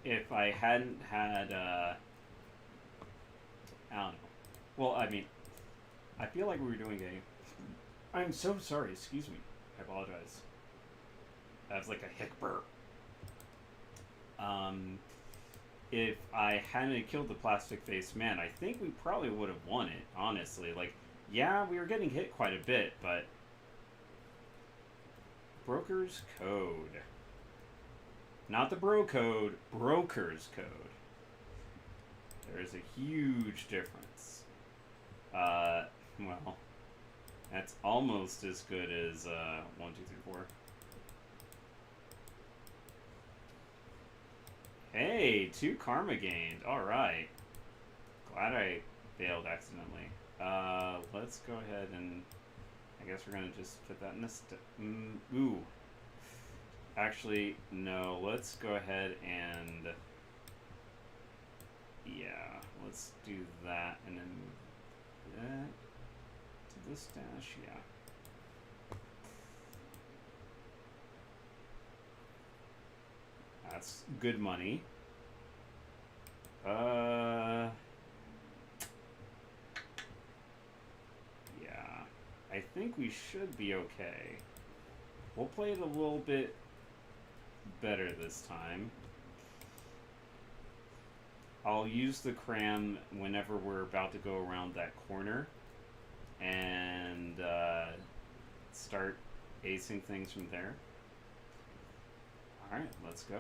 If I hadn't had I don't know. Well, I mean, I feel like we were doing a. I'm so sorry. Excuse me. I apologize. That's like a hickburp. If I hadn't killed the plastic faced man, I think we probably would have won it, honestly. Like, yeah, we were getting hit quite a bit, but broker's code. Not the bro code, broker's code. There is a huge difference. Well, that's almost as good as 1, 2, 3, 4. Hey, 2 karma gained. Alright. Glad I failed accidentally. Let's go ahead and... I guess we're gonna just fit that in this... ooh. Actually, no. Let's go ahead and... Yeah, let's do that and then move that to this dash. Yeah. That's good money. Yeah. I think we should be okay. We'll play it a little bit better this time. I'll use the cram whenever we're about to go around that corner and start acing things from there. Alright, let's go.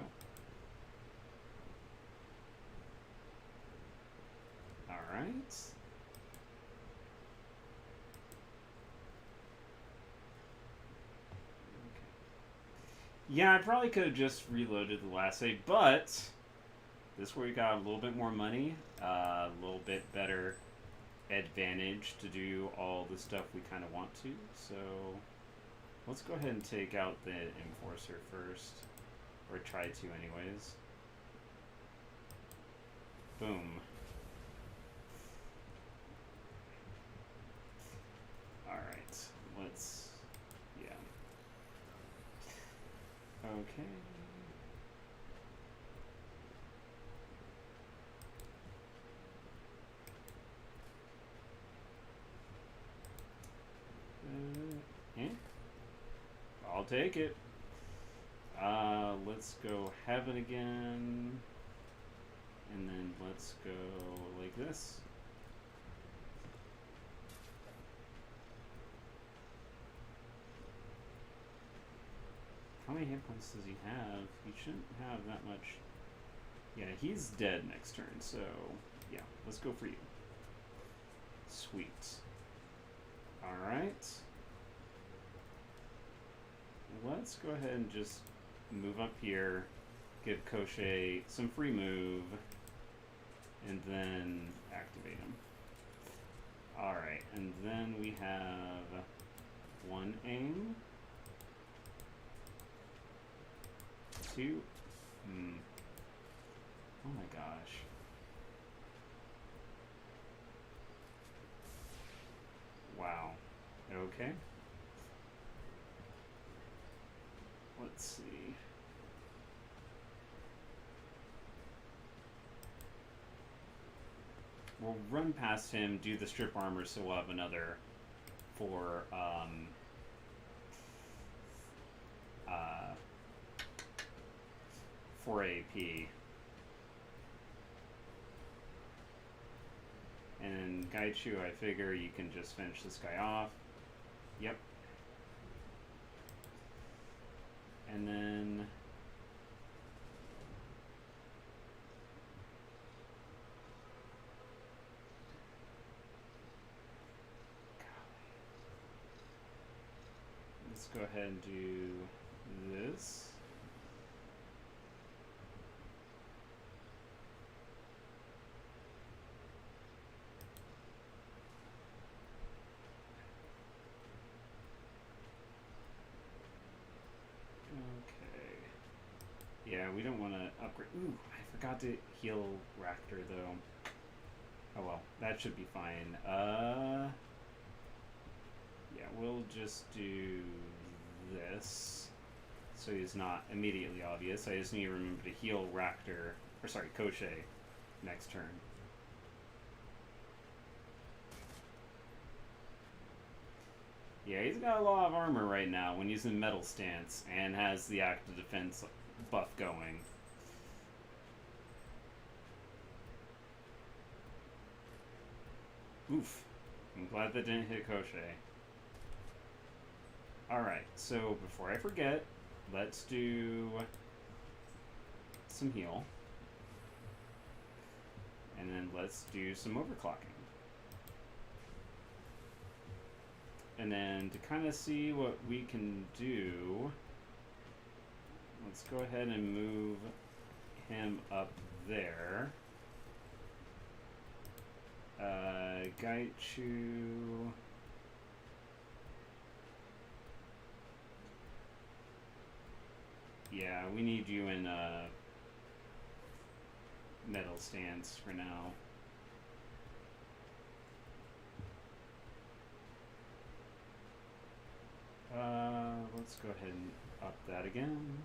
Alright. Yeah, I probably could have just reloaded the last save, but this is where we got a little bit more money, a little bit better advantage to do all the stuff we kind of want to. So let's go ahead and take out the enforcer first, or try to anyways. Boom. Alright, let's, yeah. Okay. I'll take it. Let's go heaven again. And then let's go like this. How many hit points does he have? He shouldn't have that much. Yeah, he's dead next turn, so yeah, let's go for you. Sweet. Alright. Let's go ahead and just move up here, give Koche some free move, and then activate him. Alright, and then we have 1 aim. 2. Oh my gosh. Wow. Okay. Let's see. We'll run past him, do the strip armor, so we'll have another for 4 AP. And Gaichu, I figure you can just finish this guy off. Yep. And then let's go ahead and do this. Yeah, we don't want to upgrade. Ooh, I forgot to heal Raptor, though. Oh well, that should be fine. Yeah, we'll just do this. So he's not immediately obvious. I just need to remember to heal Raptor, or sorry, Koche, next turn. Yeah, he's got a lot of armor right now when he's in metal stance and has the active defense buff going. Oof. I'm glad that didn't hit Koshe. Alright, so before I forget, let's do some heal. And then let's do some overclocking. And then to kind of see what we can do, let's go ahead and move him up there. Gaichu. Yeah, we need you in metal stance for now. Let's go ahead and up that again.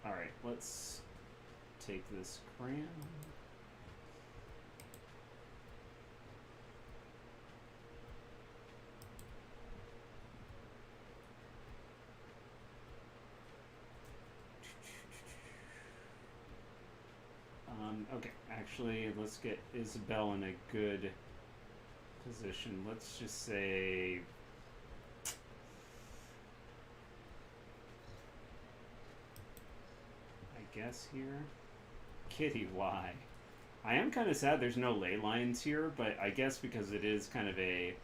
Alright, let's take this crayon. Okay, actually, let's get Isabel in a good position. Let's just say... I guess here? Kitty, why? I am kind of sad there's no ley lines here, but I guess because it is kind of a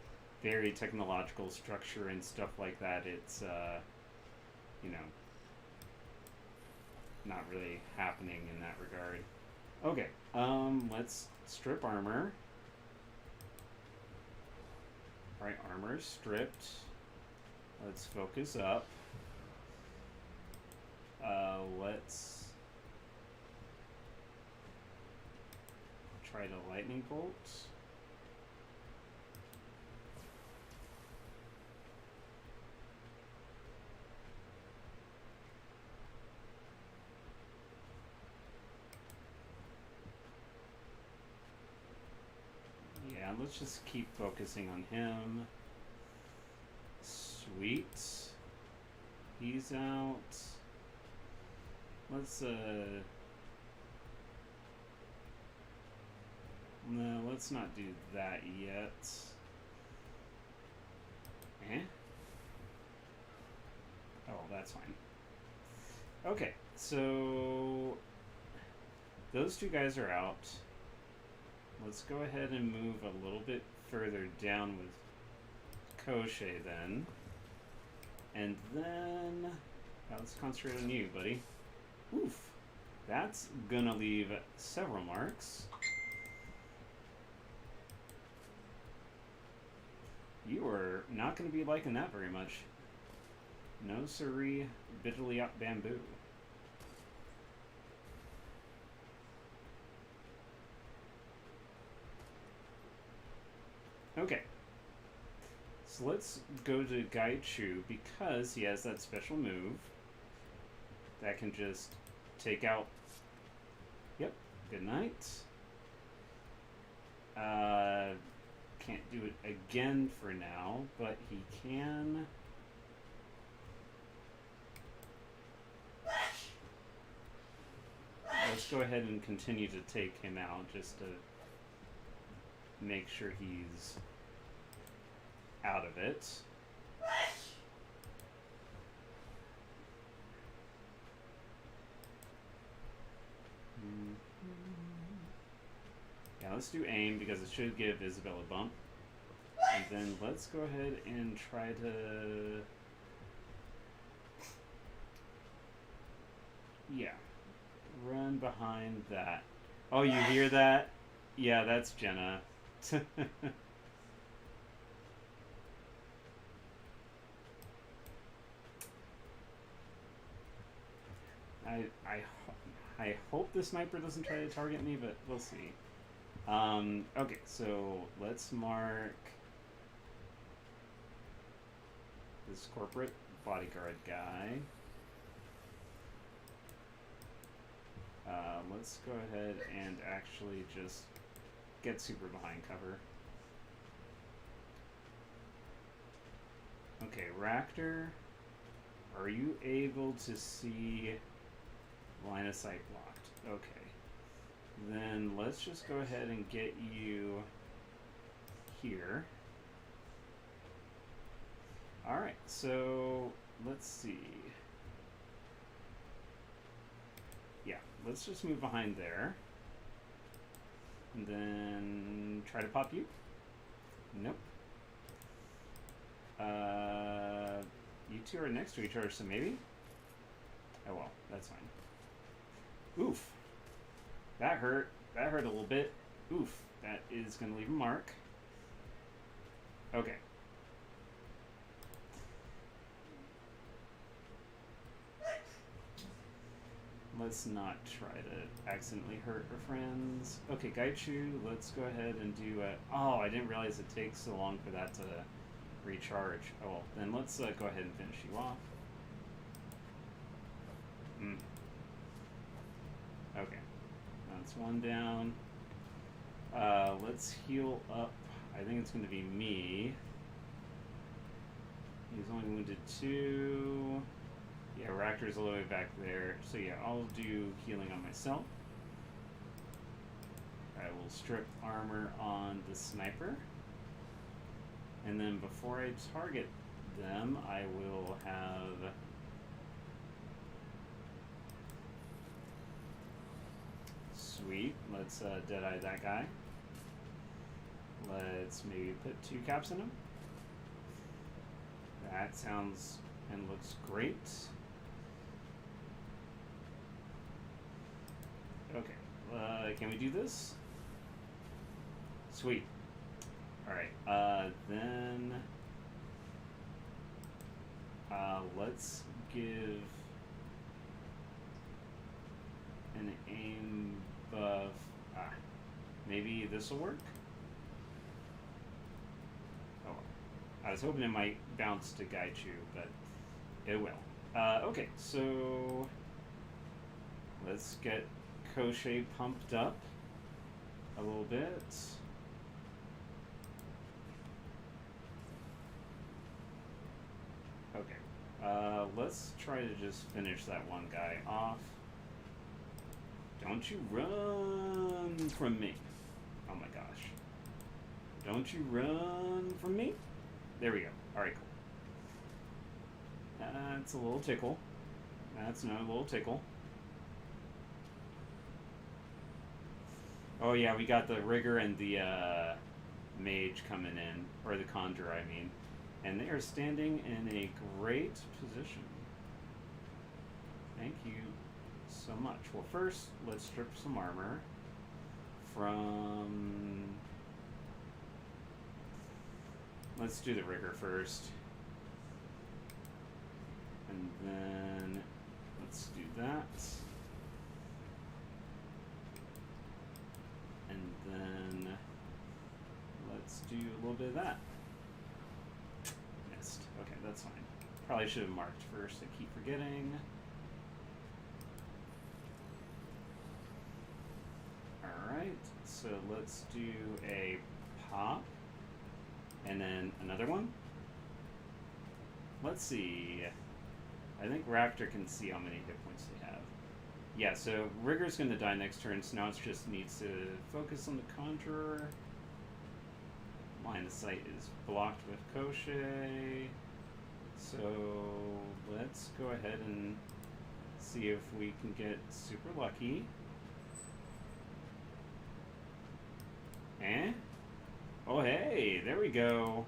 very technological structure and stuff like that, it's, you know, not really happening in that regard. Okay, let's strip armor. Alright, armor is stripped. Let's focus up. Let's try to lightning bolt. Yeah, let's just keep focusing on him. Sweet. He's out. Let's, no, let's not do that yet. Eh? Oh, that's fine. Okay, so those two guys are out. Let's go ahead and move a little bit further down with Koshe then. And then, let's concentrate on you, buddy. Oof. That's gonna leave several marks. You are not gonna be liking that very much. No siree, bitterly up bamboo. Okay. So let's go to Gaichu because he has that special move that can just take out. Yep. Good night. Can't do it again for now, but he can. Let's go ahead and continue to take him out just to make sure he's out of it. Yeah, let's do aim because it should give Isabel a bump. And then let's go ahead and try to... Yeah. Run behind that. Oh, you hear that? Yeah, that's Jenna. I hope the sniper doesn't try to target me, but we'll see. Okay, so let's mark this corporate bodyguard guy. Let's go ahead and actually just get super behind cover. Okay, Raptor, are you able to see line of sight blocked? Okay. Then let's just go ahead and get you here. Alright, so let's see. Yeah, let's just move behind there. And then try to pop you. Nope. You two are next to each other, so maybe? Oh well, that's fine. Oof. That hurt. That hurt a little bit. Oof. That is going to leave a mark. Okay. Let's not try to accidentally hurt our friends. Okay, Gaichu, let's go ahead and do a... Oh, I didn't realize it takes so long for that to recharge. Oh, well, then let's go ahead and finish you off. Okay. That's one down. Let's heal up. I think it's going to be me. He's only wounded 2. Yeah, Raptor's all the way back there. So yeah, I'll do healing on myself. I will strip armor on the sniper. And then before I target them, I will have... Sweet. Let's Deadeye that guy. Let's maybe put 2 caps in him. That sounds and looks great. Okay, can we do this? Sweet. Alright, then let's give an aim buff. Maybe this will work? Oh, I was hoping it might bounce to Gaichu, but it will. Okay, so let's get Koshei pumped up a little bit. Okay, let's try to just finish that one guy off. Don't you run from me. Oh my gosh. Don't you run from me. There we go. Alright, cool. That's a little tickle. That's another little tickle. Oh yeah, we got the Rigger and the Mage coming in. Or the Conjurer, I mean. And they are standing in a great position. Thank you so much. Well, first, let's strip some armor from... Let's do the Rigger first. And then let's do that. And then let's do a little bit of that. Missed. Okay, that's fine. Probably should have marked first. I keep forgetting. Alright, so let's do a pop. And then another one. Let's see. I think Raptor can see how many hit points they have. Yeah, so Rigger's going to die next turn, so now it just needs to focus on the Conjurer. Line of sight is blocked with Koshei. So let's go ahead and see if we can get super lucky. Eh? Oh, hey, there we go.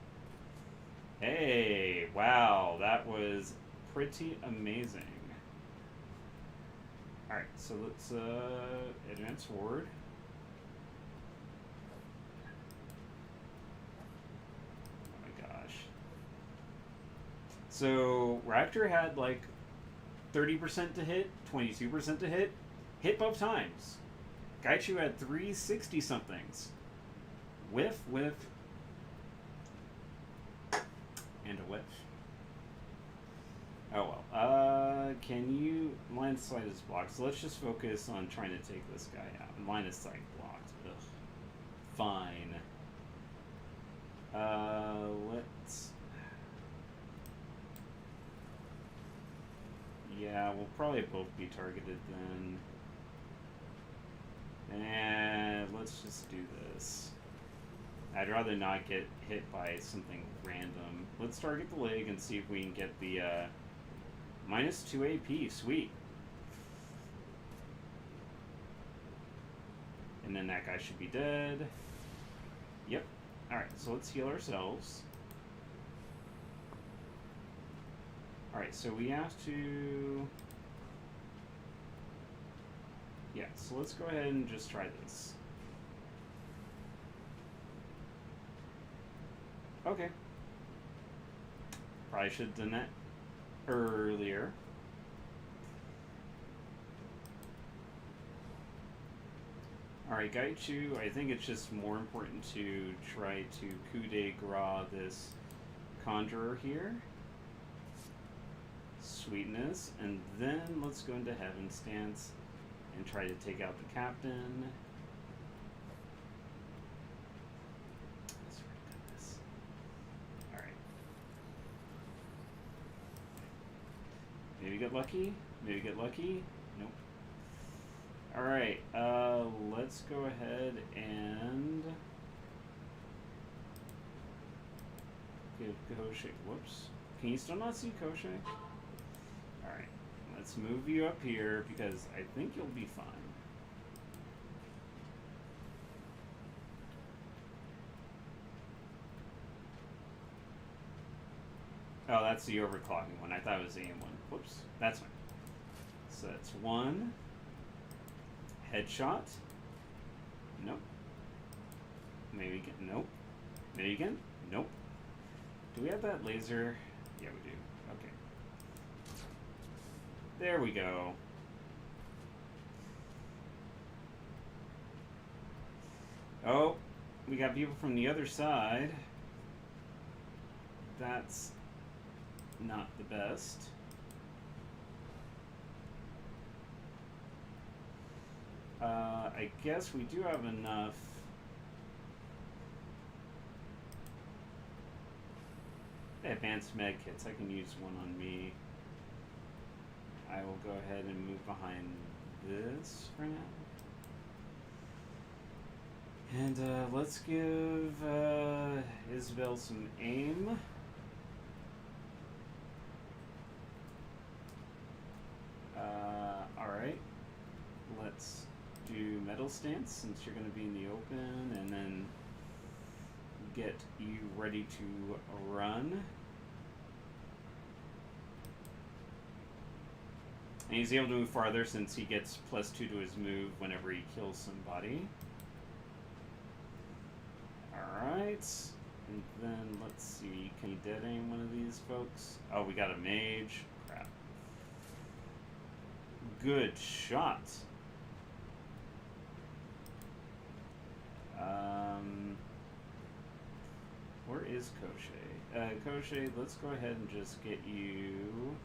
Hey, wow, that was pretty amazing. Alright, so let's advance forward. Oh my gosh. So, Raptor had like 30% to hit, 22% to hit both times. Gaichu had 360 somethings. Whiff, whiff, and a whiff. Oh well. Can you... Line of sight is blocked, so let's just focus on trying to take this guy out. And line of sight blocked. Ugh. fine. Let's... Yeah, we'll probably both be targeted then. And let's just do this. I'd rather not get hit by something random. Let's target the leg and see if we can get the minus 2 AP. Sweet. And then that guy should be dead. Yep. Alright, so let's heal ourselves. Alright, so we have to... Yeah, so let's go ahead and just try this. Okay. Probably should have done that earlier. Alright, Gaichu, I think it's just more important to try to coup de grace this Conjurer here. Sweetness. And then let's go into Heaven Stance and try to take out the Captain. Alright. Maybe get lucky? Maybe get lucky? Nope. Alright, let's go ahead and give Koshik, whoops. Can you still not see Koshik? Alright, let's move you up here because I think you'll be fine. Oh, that's the overclocking one. I thought it was the AM one. Whoops, that's fine. So that's one. Headshot. Nope. Maybe again. Nope. Maybe again. Nope. Do we have that laser? Yeah, we do. Okay. There we go. Oh, we got people from the other side. That's not the best. I guess we do have enough. Advanced med kits. I can use one on me. I will go ahead and move behind this for now. And let's give Isabel some aim. Alright. Let's do Metal Stance since you're going to be in the open, and then get you ready to run. And he's able to move farther since he gets +2 to his move whenever he kills somebody. Alright. And then let's see, can he dead aim one of these folks? Oh, we got a mage. Crap. Good shot. Where is Koshei? Koshei, let's go ahead and just get you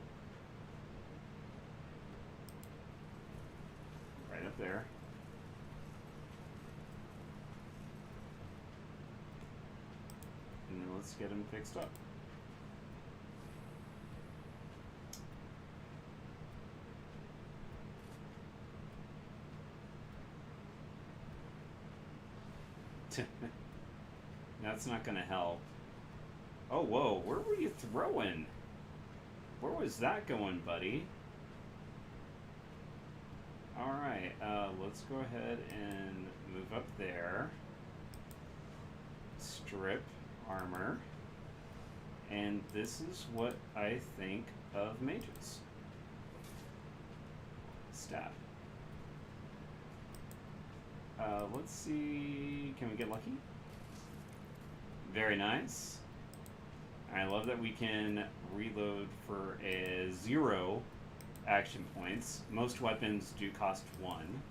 right up there. And then let's get him fixed up. That's not gonna help. Oh, whoa, where were you throwing? Where was that going, buddy? Alright, let's go ahead and move up there. Strip armor. And this is what I think of mages. Stab. Let's see, can we get lucky? Very nice. I love that we can reload for a 0 action points. Most weapons do cost 1.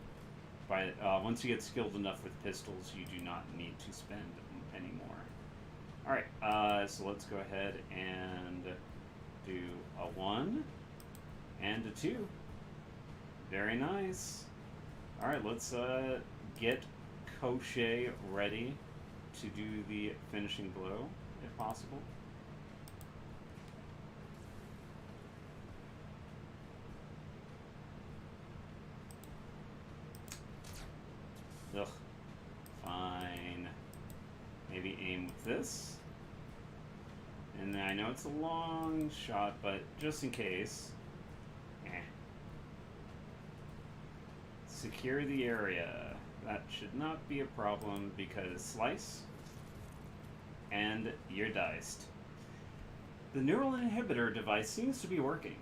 But once you get skilled enough with pistols, you do not need to spend anymore. Alright, so let's go ahead and do a 1 and a 2. Very nice. Alright, let's get Crochet ready to do the finishing blow, if possible. Ugh. Fine. Maybe aim with this. And I know it's a long shot, but just in case. Secure the area. That should not be a problem because slice and you're diced. The neural inhibitor device seems to be working.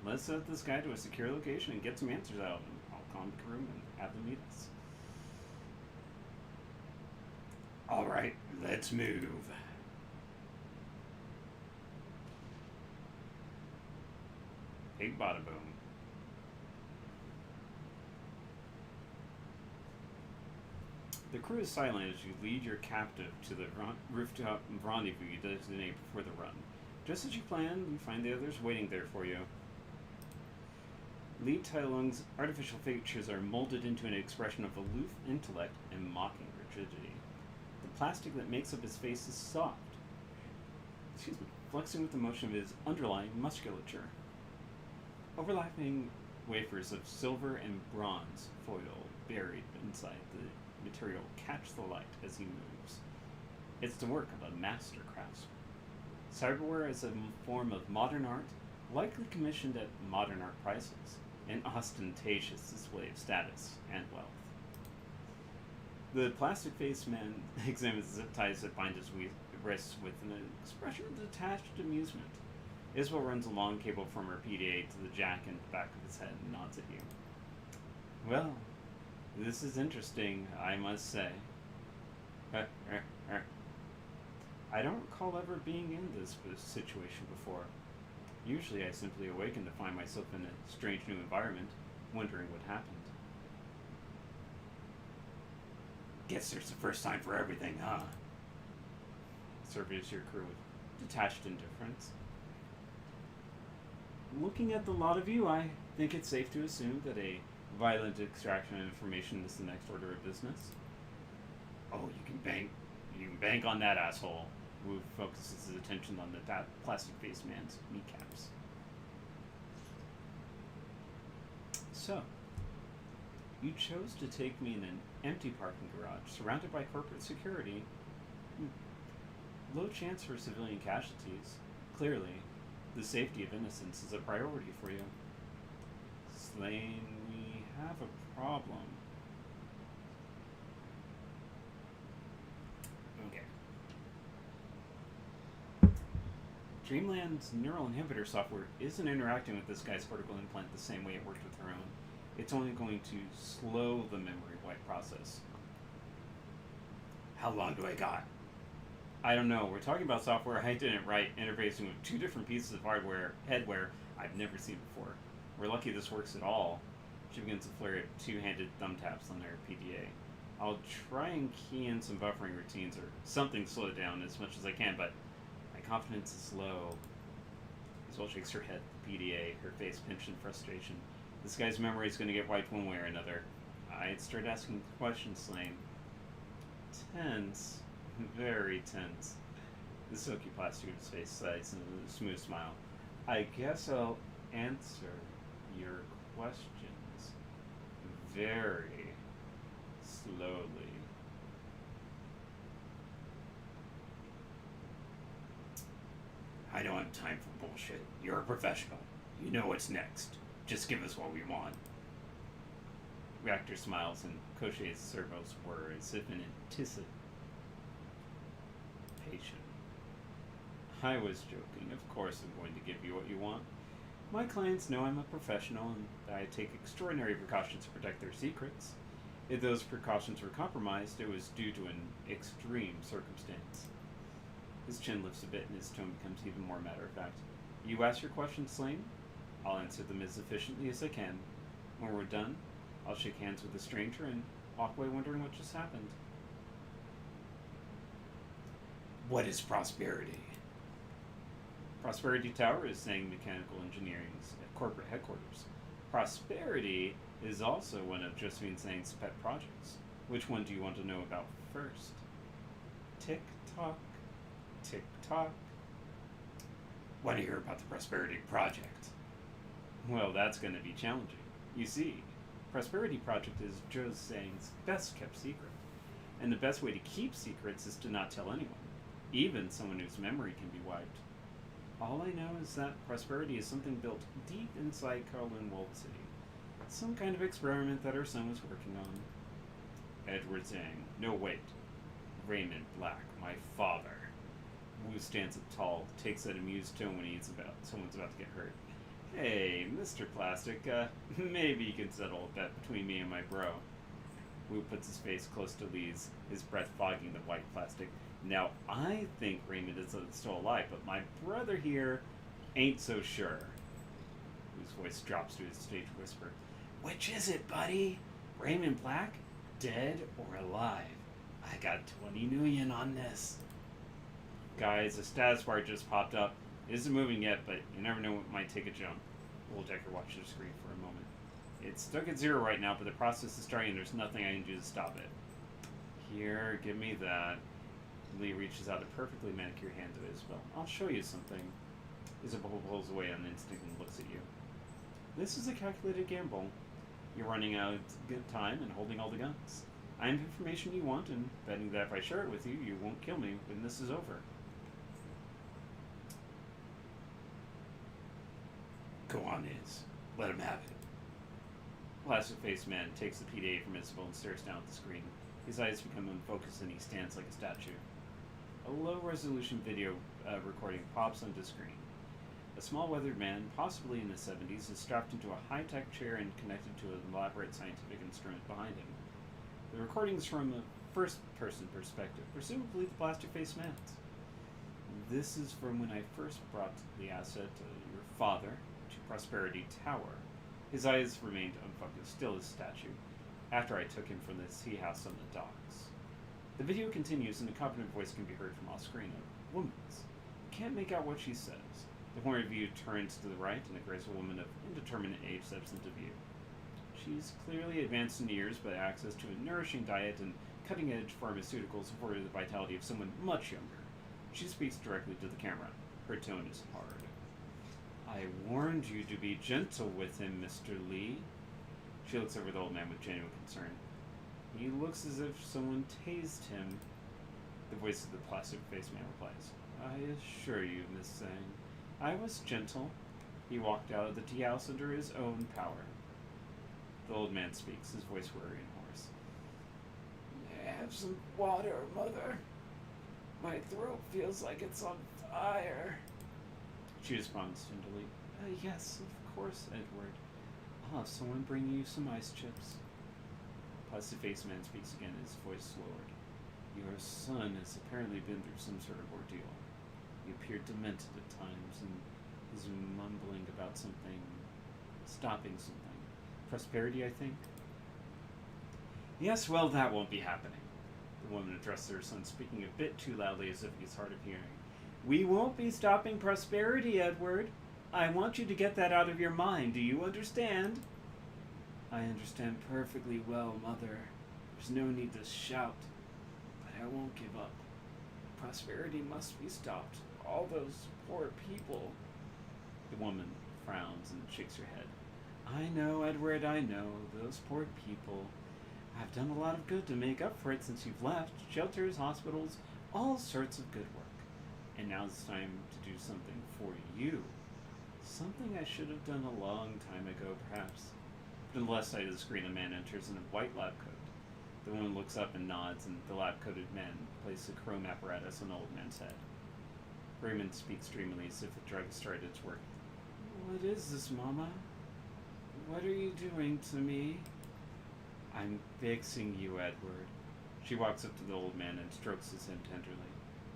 Let's set this guy to a secure location and get some answers out of him. I'll calm the room and have them meet us. Alright, let's move. Big bada boom. The crew is silent as you lead your captive to the rooftop rendezvous you designate before the run. Just as you planned, you find the others waiting there for you. Li Tailung's artificial features are molded into an expression of aloof intellect and mocking rigidity. The plastic that makes up his face is soft, flexing with the motion of his underlying musculature. Overlapping wafers of silver and bronze foil buried inside the material catch the light as he moves. It's the work of a master craftsman. Cyberware is a form of modern art, likely commissioned at modern art prices, an ostentatious display of status and wealth. The plastic-faced man examines the zip ties that bind his wrists with an expression of detached amusement. Isabel runs a long cable from her PDA to the jack in the back of his head and nods at you. Well, this is interesting, I must say. I don't recall ever being in this situation before. Usually I simply awaken to find myself in a strange new environment, wondering what happened. Guess there's a first time for everything, huh? Surveys your crew with detached indifference. Looking at the lot of you, I think it's safe to assume that a violent extraction of information is the next order of business. Oh, you can bank on that asshole. Wu focuses his attention on the plastic-faced man's kneecaps. So, you chose to take me in an empty parking garage, surrounded by corporate security. Low chance for civilian casualties. Clearly, the safety of innocents is a priority for you. Slane, we have a problem. Okay. Dreamland's neural inhibitor software isn't interacting with this guy's cortical implant the same way it worked with her own. It's only going to slow the memory wipe process. How long do I got? I don't know. We're talking about software I didn't write, interfacing with two different pieces of headwear I've never seen before. We're lucky this works at all. She begins to flare at two-handed thumb taps on her PDA. I'll try and key in some buffering routines or something to slow it down as much as I can, but my confidence is low. Isabel shakes her head at the PDA, her face pinched in frustration. This guy's memory is going to get wiped one way or another. I'd start asking questions, Slane. Tense. Very tense. The silky plastic of his face slides in a smooth smile. I guess I'll answer your questions very slowly. I don't have time for bullshit. You're a professional. You know what's next. Just give us what we want. Reactor smiles and Cochet's servos whir as if in anticipation. I was joking. Of course I'm going to give you what you want. My clients know I'm a professional and that I take extraordinary precautions to protect their secrets. If those precautions were compromised, it was due to an extreme circumstance. His chin lifts a bit and his tone becomes even more matter-of-fact. You ask your questions, Slane? I'll answer them as efficiently as I can. When we're done, I'll shake hands with the stranger and walk away wondering what just happened. What is Prosperity? Prosperity Tower is saying mechanical engineering's corporate headquarters. Prosperity is also one of Josephine Tsang's pet projects. Which one do you want to know about first? Tick tock, tick tock. Want to hear about the Prosperity Project? Well, that's going to be challenging. You see, Prosperity Project is Joe Zhang's best kept secret. And the best way to keep secrets is to not tell anyone, even someone whose memory can be wiped. All I know is that Prosperity is something built deep inside Kowloon Walled City. Some kind of experiment that our son was working on. Edward saying, no wait. Raymond Black, my father. Wu stands up tall, takes that amused tone when someone's about to get hurt. Hey, Mr. Plastic, maybe you can settle a bet between me and my bro. Wu puts his face close to Lee's, his breath fogging the white plastic. Now, I think Raymond is still alive, but my brother here ain't so sure. Wu's voice drops to his stage whisper. Which is it, buddy? Raymond Black? Dead or alive? I got 20 million on this. Guys, a status bar just popped up. It isn't moving yet, but you never know what might take a jump. Wooldecker watched the screen for a moment. It's stuck at 0 right now, but the process is starting and there's nothing I can do to stop it. Here, give me that. Lee reaches out a perfectly manicured hand to Isabel. I'll show you something. Isabel pulls away on instinct and looks at you. This is a calculated gamble. You're running out of good time and holding all the guns. I have information you want, and betting that if I share it with you, you won't kill me when this is over. Go on, Iz. Let him have it. Plastic-faced man takes the PDA from Isabel and stares down at the screen. His eyes become unfocused and he stands like a statue. A low-resolution video recording pops onto the screen. A small weathered man, possibly in his 70s, is strapped into a high-tech chair and connected to an elaborate scientific instrument behind him. The recording is from a first-person perspective, presumably the plastic-faced man's. This is from when I first brought the asset, your father, to Prosperity Tower. His eyes remained unfocused, still as statue, after I took him from the tea house on the docks. The video continues and a competent voice can be heard from off-screen, a woman's. Can't make out what she says. The point of view turns to the right and a graceful woman of indeterminate age steps into view. She's clearly advanced in years, but access to a nourishing diet and cutting-edge pharmaceuticals afforded the vitality of someone much younger. She speaks directly to the camera. Her tone is hard. I warned you to be gentle with him, Mr. Lee. She looks over the old man with genuine concern. He looks as if someone tased him. The voice of the plastic-faced man replies, I assure you, Miss Zhang, I was gentle. He walked out of the tea house under his own power. The old man speaks, his voice weary and hoarse. May I have some water, Mother? My throat feels like it's on fire. She responds tenderly, yes, of course, Edward. I'll have someone bring you some ice chips. Plastic-faced man speaks again, his voice lowered. Your son has apparently been through some sort of ordeal. He appeared demented at times, and is mumbling about something, stopping something. Prosperity, I think? Yes, well, that won't be happening. The woman addressed her son, speaking a bit too loudly as if he was hard of hearing. We won't be stopping Prosperity, Edward. I want you to get that out of your mind. Do you understand? I understand perfectly well, Mother. There's no need to shout. But I won't give up. Prosperity must be stopped. All those poor people. The woman frowns and shakes her head. I know, Edward, I know. Those poor people. I've done a lot of good to make up for it since you've left. Shelters, hospitals, all sorts of good work. And now it's time to do something for you. Something I should have done a long time ago, perhaps. But on the left side of the screen, a man enters in a white lab coat. The woman looks up and nods, and the lab-coated man places a chrome apparatus on the old man's head. Raymond speaks dreamily as if the drug started its work. What is this, Mama? What are you doing to me? I'm fixing you, Edward. She walks up to the old man and strokes his hand tenderly,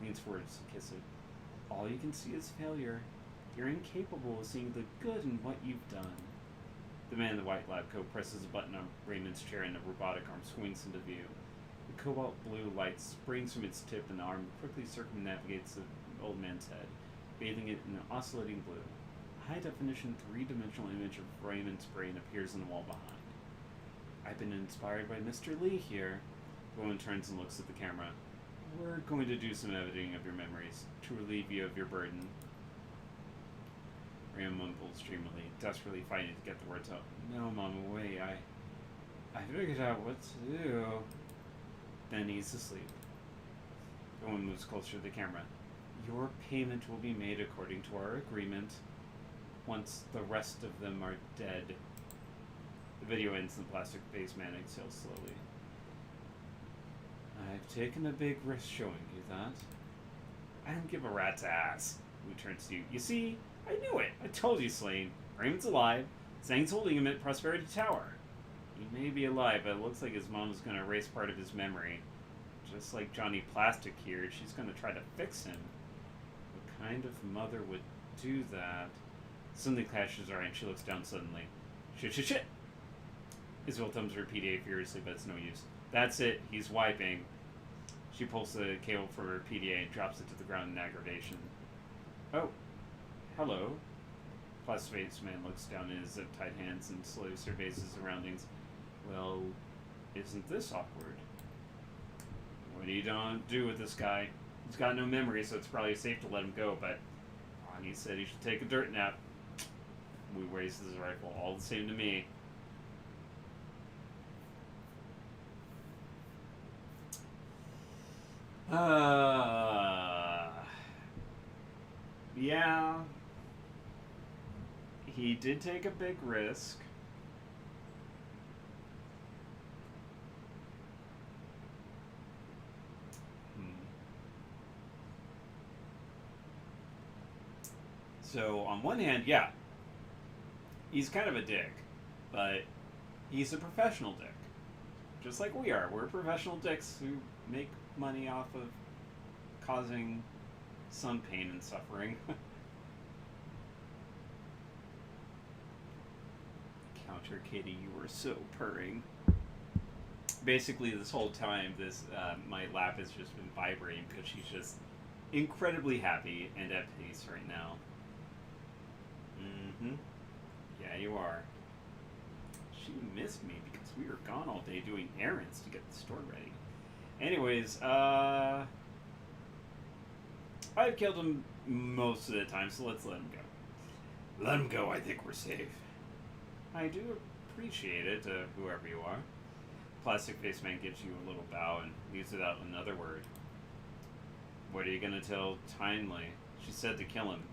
leans forward to kiss it. All you can see is failure. You're incapable of seeing the good in what you've done. The man in the white lab coat presses a button on Raymond's chair and the robotic arm swings into view. The cobalt blue light springs from its tip and the arm quickly circumnavigates the old man's head, bathing it in an oscillating blue. A high-definition, three-dimensional image of Raymond's brain appears on the wall behind. I've been inspired by Mr. Lee here. Owen turns and looks at the camera. We're going to do some editing of your memories to relieve you of your burden. Ram mumbles dreamily, desperately fighting to get the words out. No, Mama, wait, I figured out what to do. Then he's asleep. Owen moves closer to the camera. Your payment will be made according to our agreement once the rest of them are dead. The video ends and the plastic face man exhales slowly. I've taken a big risk showing you that. I don't give a rat's ass. Who turns to you. You see, I knew it. I told you, Slane. Raymond's alive. Zhang's holding him at Prosperity Tower. He may be alive, but it looks like his mom's going to erase part of his memory. Just like Johnny Plastic here, she's going to try to fix him. What kind of mother would do that? Something clashes her eye and she looks down suddenly. Shit, shit, shit! Isabel thumbs her PDA furiously, but it's no use. That's it. He's wiping. She pulls the cable from her PDA and drops it to the ground in aggravation. Oh. Hello. Plastic Face Man looks down at his zip-tied hands and slowly surveys his surroundings. Well, isn't this awkward? What do you do with this guy? He's got no memory, so it's probably safe to let him go, but Ronnie said he should take a dirt nap. Wu raises his rifle, all the same to me. Yeah. He did take a big risk. So, on one hand, yeah, he's kind of a dick, but he's a professional dick. Just like we are. We're professional dicks who make money off of causing some pain and suffering. Counter Kitty, you were so purring. Basically, this whole time, my lap has just been vibrating because she's just incredibly happy and at peace right now. Yeah, you are. She missed me because we were gone all day doing errands to get the store ready. Anyways, I've killed him most of the time, so let's let him go. Let him go, I think we're safe. I do appreciate it, whoever you are. Plastic Face Man gives you a little bow and leaves without another word. What are you gonna tell Timely? She said to kill him.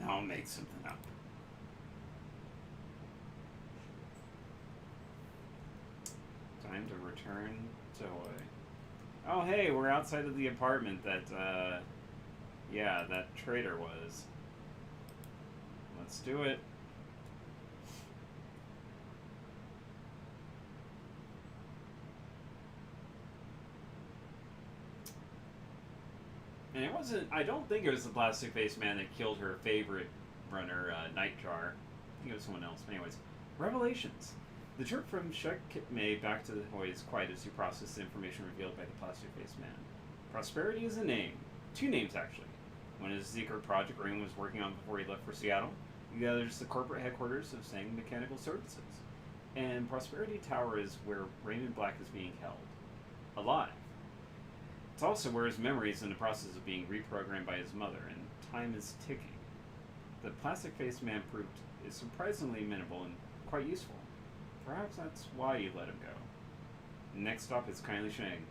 Now I'll make something up. Time to return to Hawaii. Oh hey, we're outside of the apartment that, that traitor was. Let's do it. And it wasn't, I don't think it was the Plastic Face Man that killed her favorite runner, Nightjar. I think it was someone else. But anyways, Revelations. The trip from Shek-Kitmei back to the Hawaii is quiet as you process the information revealed by the Plastic Face Man. Prosperity is a name. Two names, actually. One is the secret project Raymond was working on before he left for Seattle. The other is the corporate headquarters of Zhang Mechanical Services. And Prosperity Tower is where Raymond Black is being held. Alive. It's also where his memory is in the process of being reprogrammed by his mother, and time is ticking. The Plastic Face Man proved is surprisingly amenable and quite useful. Perhaps that's why you let him go. The next stop is Kindly Shang.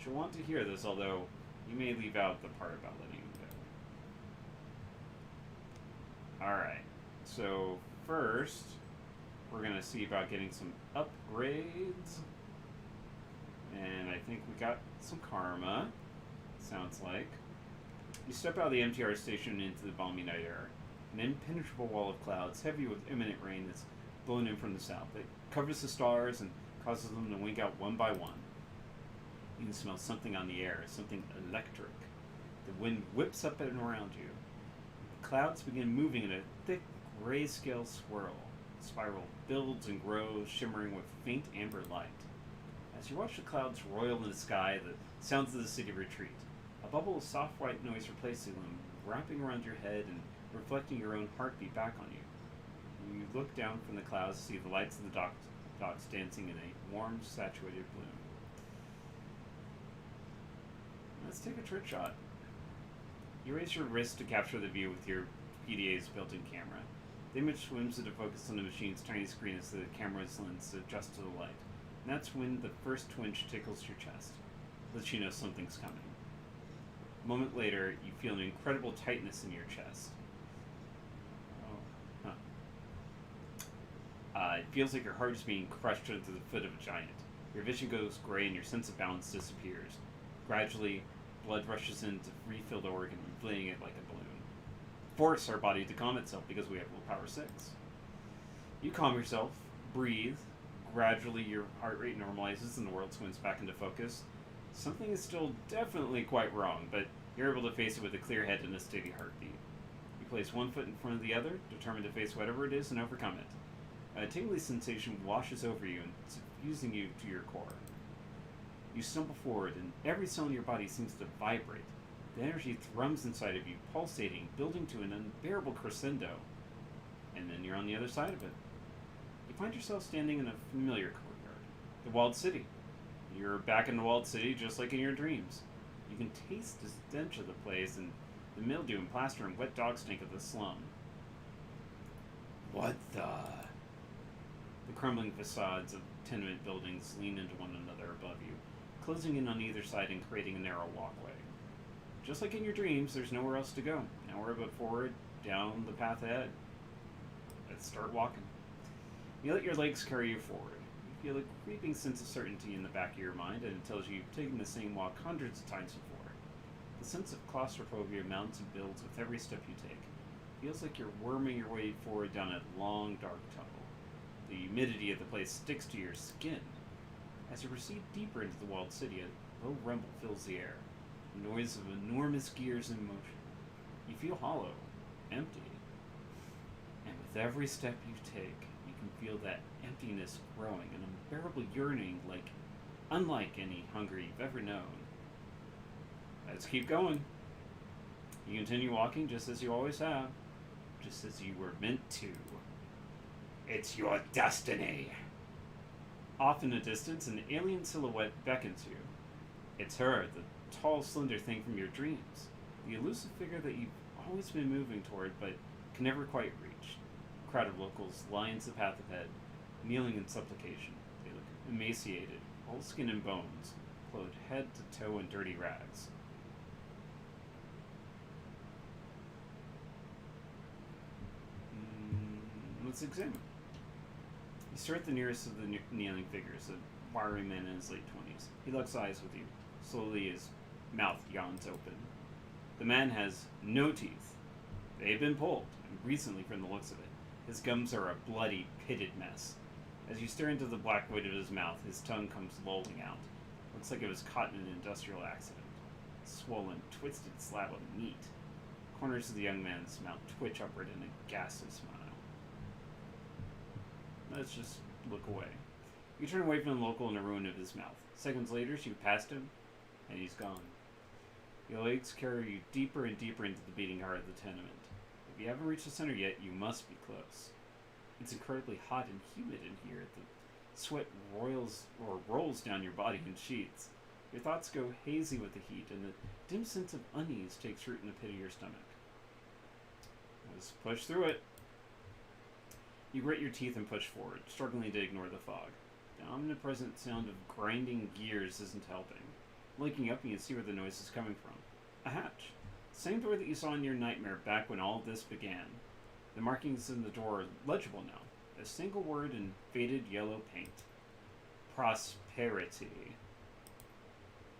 She'll want to hear this, although you may leave out the part about letting him go. Alright, so first, we're going to see about getting some upgrades. And I think we got some karma, sounds like. You step out of the MTR station into the balmy night air. An impenetrable wall of clouds, heavy with imminent rain, that's blown in from the south. It covers the stars and causes them to wink out one by one. You can smell something on the air, something electric. The wind whips up and around you. The clouds begin moving in a thick, grayscale swirl. The spiral builds and grows, shimmering with faint amber light. As you watch the clouds roil in the sky, the sounds of the city retreat. A bubble of soft white noise replacing them, wrapping around your head and reflecting your own heartbeat back on you. You look down from the clouds to see the lights of the docks dancing in a warm, saturated bloom. Let's take a trick shot. You raise your wrist to capture the view with your PDA's built-in camera. The image swims into focus on the machine's tiny screen as the camera's lens adjusts to the light. And that's when the first twinge tickles your chest. Lets you know something's coming. A moment later, you feel an incredible tightness in your chest. Oh, huh. It feels like your heart is being crushed into the foot of a giant. Your vision goes gray and your sense of balance disappears. Gradually, blood rushes in to refill the organ, inflating it like a balloon. Force our body to calm itself because we have willpower 6. You calm yourself, breathe. Gradually, your heart rate normalizes and the world swims back into focus. Something is still definitely quite wrong, but you're able to face it with a clear head and a steady heartbeat. You place one foot in front of the other, determined to face whatever it is and overcome it. A tingly sensation washes over you and suffusing you to your core. You stumble forward, and every cell in your body seems to vibrate. The energy thrums inside of you, pulsating, building to an unbearable crescendo. And then you're on the other side of it. You find yourself standing in a familiar courtyard, the walled city. You're back in the walled city just like in your dreams. You can taste the stench of the place and the mildew and plaster and wet dog stink of the slum. What the... The crumbling facades of tenement buildings lean into one another above you, closing in on either side and creating a narrow walkway. Just like in your dreams, there's nowhere else to go. Nowhere but forward, down the path ahead. Let's start walking. You let your legs carry you forward. You feel a creeping sense of certainty in the back of your mind, and it tells you you've taken the same walk hundreds of times before. The sense of claustrophobia mounts and builds with every step you take. It feels like you're worming your way forward down a long, dark tunnel. The humidity of the place sticks to your skin. As you proceed deeper into the walled city, a low rumble fills the air. The noise of enormous gears in motion. You feel hollow, empty. And with every step you take, you can feel that emptiness growing, an unbearable yearning unlike any hunger you've ever known. Let's keep going. You continue walking just as you always have, just as you were meant to. It's your destiny. Off in the distance, an alien silhouette beckons you. It's her, the tall, slender thing from your dreams. The elusive figure that you've always been moving toward, but can never quite reach. A crowd of locals lines the path ahead, kneeling in supplication. They look emaciated, all skin and bones, clothed head to toe in dirty rags. Let's examine. You stare at the nearest of the kneeling figures, a wiry man in his late 20s. He locks eyes with you. Slowly, his mouth yawns open. The man has no teeth. They've been pulled, and recently from the looks of it. His gums are a bloody, pitted mess. As you stare into the black void of his mouth, his tongue comes lolling out. Looks like it was caught in an industrial accident. A swollen, twisted slab of meat. Corners of the young man's mouth twitch upward in a ghastly smile. Let's just look away. You turn away from the local in the ruin of his mouth. Seconds later, you passed him, and he's gone. Your legs carry you deeper and deeper into the beating heart of the tenement. If you haven't reached the center yet, you must be close. It's incredibly hot and humid in here. The sweat rolls down your body in sheets. Your thoughts go hazy with the heat, and a dim sense of unease takes root in the pit of your stomach. Just push through it. You grit your teeth and push forward, struggling to ignore the fog. The omnipresent sound of grinding gears isn't helping. Looking up, you can see where the noise is coming from. A hatch. Same door that you saw in your nightmare back when all this began. The markings in the door are legible now. A single word in faded yellow paint. Prosperity.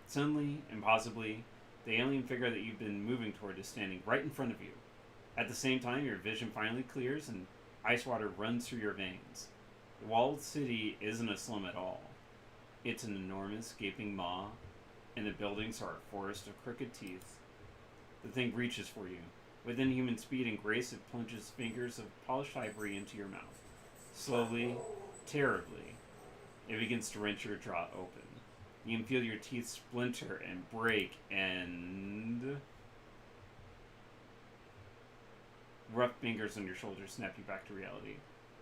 Suddenly, impossibly, the alien figure that you've been moving toward is standing right in front of you. At the same time, your vision finally clears and ice water runs through your veins. The walled city isn't a slum at all. It's an enormous, gaping maw, and the buildings are a forest of crooked teeth. The thing reaches for you. With inhuman speed and grace, it plunges fingers of polished ivory into your mouth. Slowly, terribly, it begins to wrench your jaw open. You can feel your teeth splinter and break, and rough fingers on your shoulders snap you back to reality.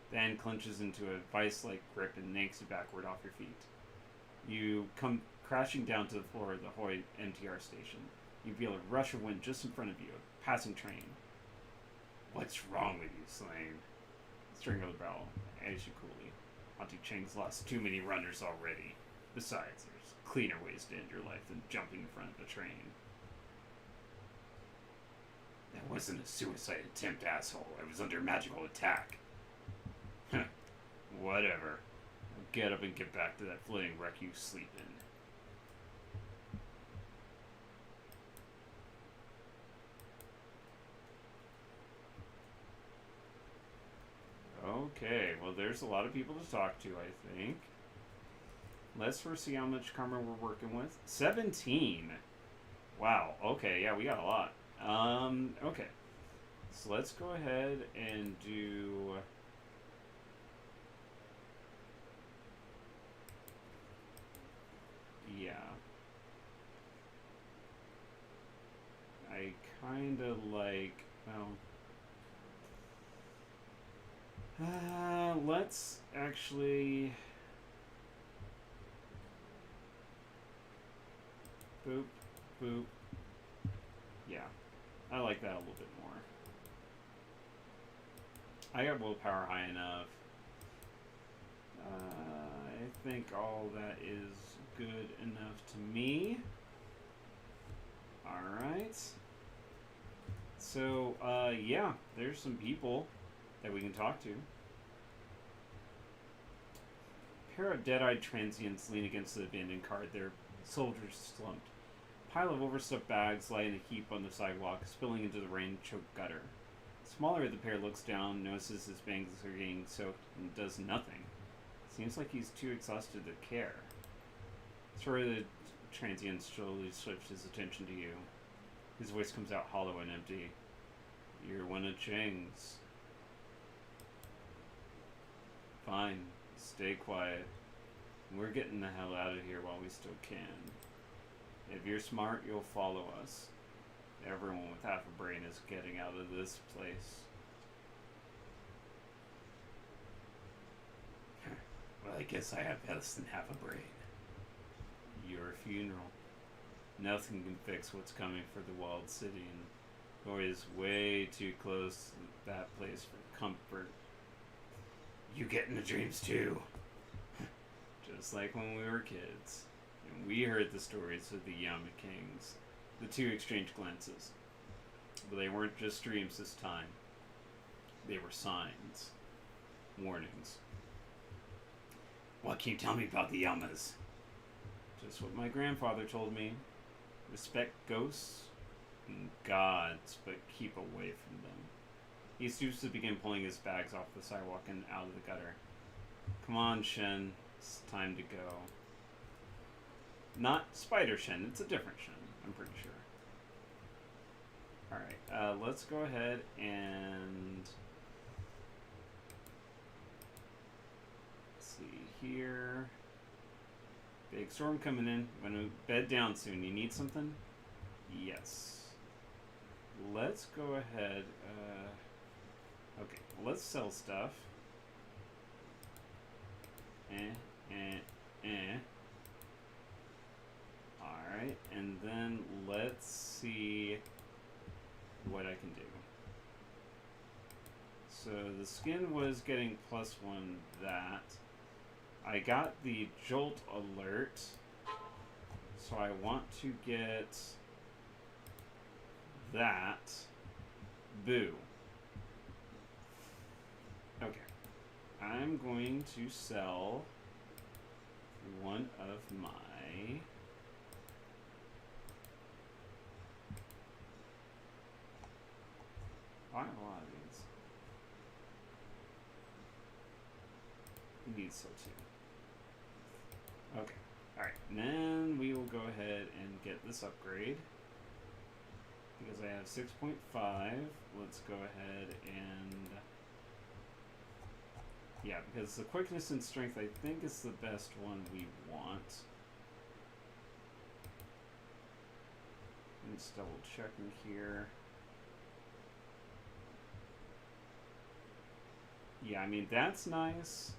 The hand clenches into a vice-like grip and yanks you backward off your feet. You come crashing down to the floor of the Hoy MTR station. You feel a rush of wind just in front of you, a passing train. What's wrong with you, Slane? String of the barrel, as you coolly. Auntie Cheng's lost too many runners already. Besides, there's cleaner ways to end your life than jumping in front of a train. That wasn't a suicide attempt, asshole. I was under magical attack. Whatever. Get up and get back to that floating wreck you sleep in. Okay, well there's a lot of people to talk to, I think. Let's first see how much karma we're working with. 17! Wow, okay, yeah, we got a lot. Okay. So let's go ahead and do... Yeah. I kind of like... Well... let's actually... Boop, boop. Yeah. I like that a little bit more. I got willpower high enough. I think all that is good enough to me. Alright. So, yeah, there's some people that we can talk to. A pair of dead-eyed transients lean against the abandoned car, their soldiers slumped. A pile of overstuffed bags lie in a heap on the sidewalk, spilling into the rain-choked gutter. The smaller of the pair looks down, notices his bangs are getting soaked, and does nothing. Seems like he's too exhausted to care. Sort of the transient slowly shifts his attention to you. His voice comes out hollow and empty. You're one of Cheng's. Fine. Stay quiet. We're getting the hell out of here while we still can. If you're smart, you'll follow us. Everyone with half a brain is getting out of this place. Well, I guess I have less than half a brain. Your funeral. Nothing can fix what's coming for the walled city, and Hoy is way too close to that place for comfort. You get into dreams too. Just like when we were kids, and we heard the stories of the Yama Kings. The two exchanged glances. But they weren't just dreams this time. They were signs. Warnings. What can you tell me about the Yamas? Just what my grandfather told me. Respect ghosts and gods, but keep away from them. He stoops to begin pulling his bags off the sidewalk and out of the gutter. Come on, Shen. It's time to go. Not Spider Shen, it's a different Shen, I'm pretty sure. Alright, let's go ahead and... Let's see here. Big storm coming in. I'm gonna bed down soon. You need something? Yes. Let's go ahead. Okay, let's sell stuff. Alright, and then let's see what I can do. So the skin was getting +1 that. I got the jolt alert, so I want to get that. Boo. Okay. I'm going to sell one of my... I have a lot of these. We need so too. Okay. Alright. Then we will go ahead and get this upgrade. Because I have 6.5. Let's go ahead and... Yeah, because the quickness and strength I think is the best one we want. I'm just double checking here. Yeah, I mean, that's nice.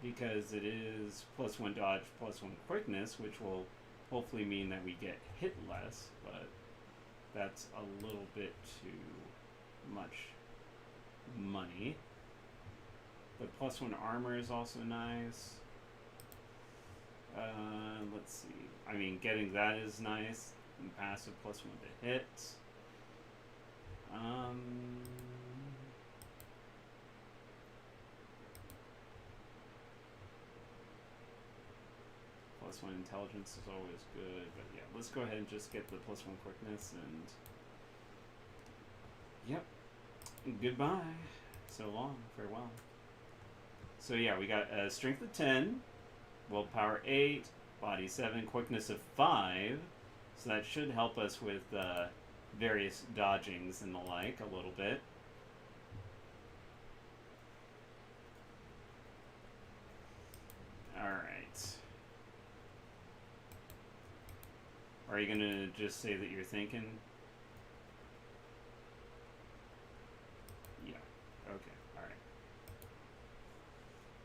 because it is +1 dodge, +1 quickness, which will hopefully mean that we get hit less, but that's a little bit too much money. The +1 armor is also nice. Let's see. I mean, getting that is nice. And passive +1 to hit. +1 intelligence is always good, but yeah, let's go ahead and just get the +1 quickness and. Yep. Goodbye. So long. Farewell. So yeah, we got strength of 10, willpower 8, body 7, quickness of 5. So that should help us with various dodgings and the like a little bit. Alright. Are you going to just say that you're thinking? Yeah. Okay. Alright.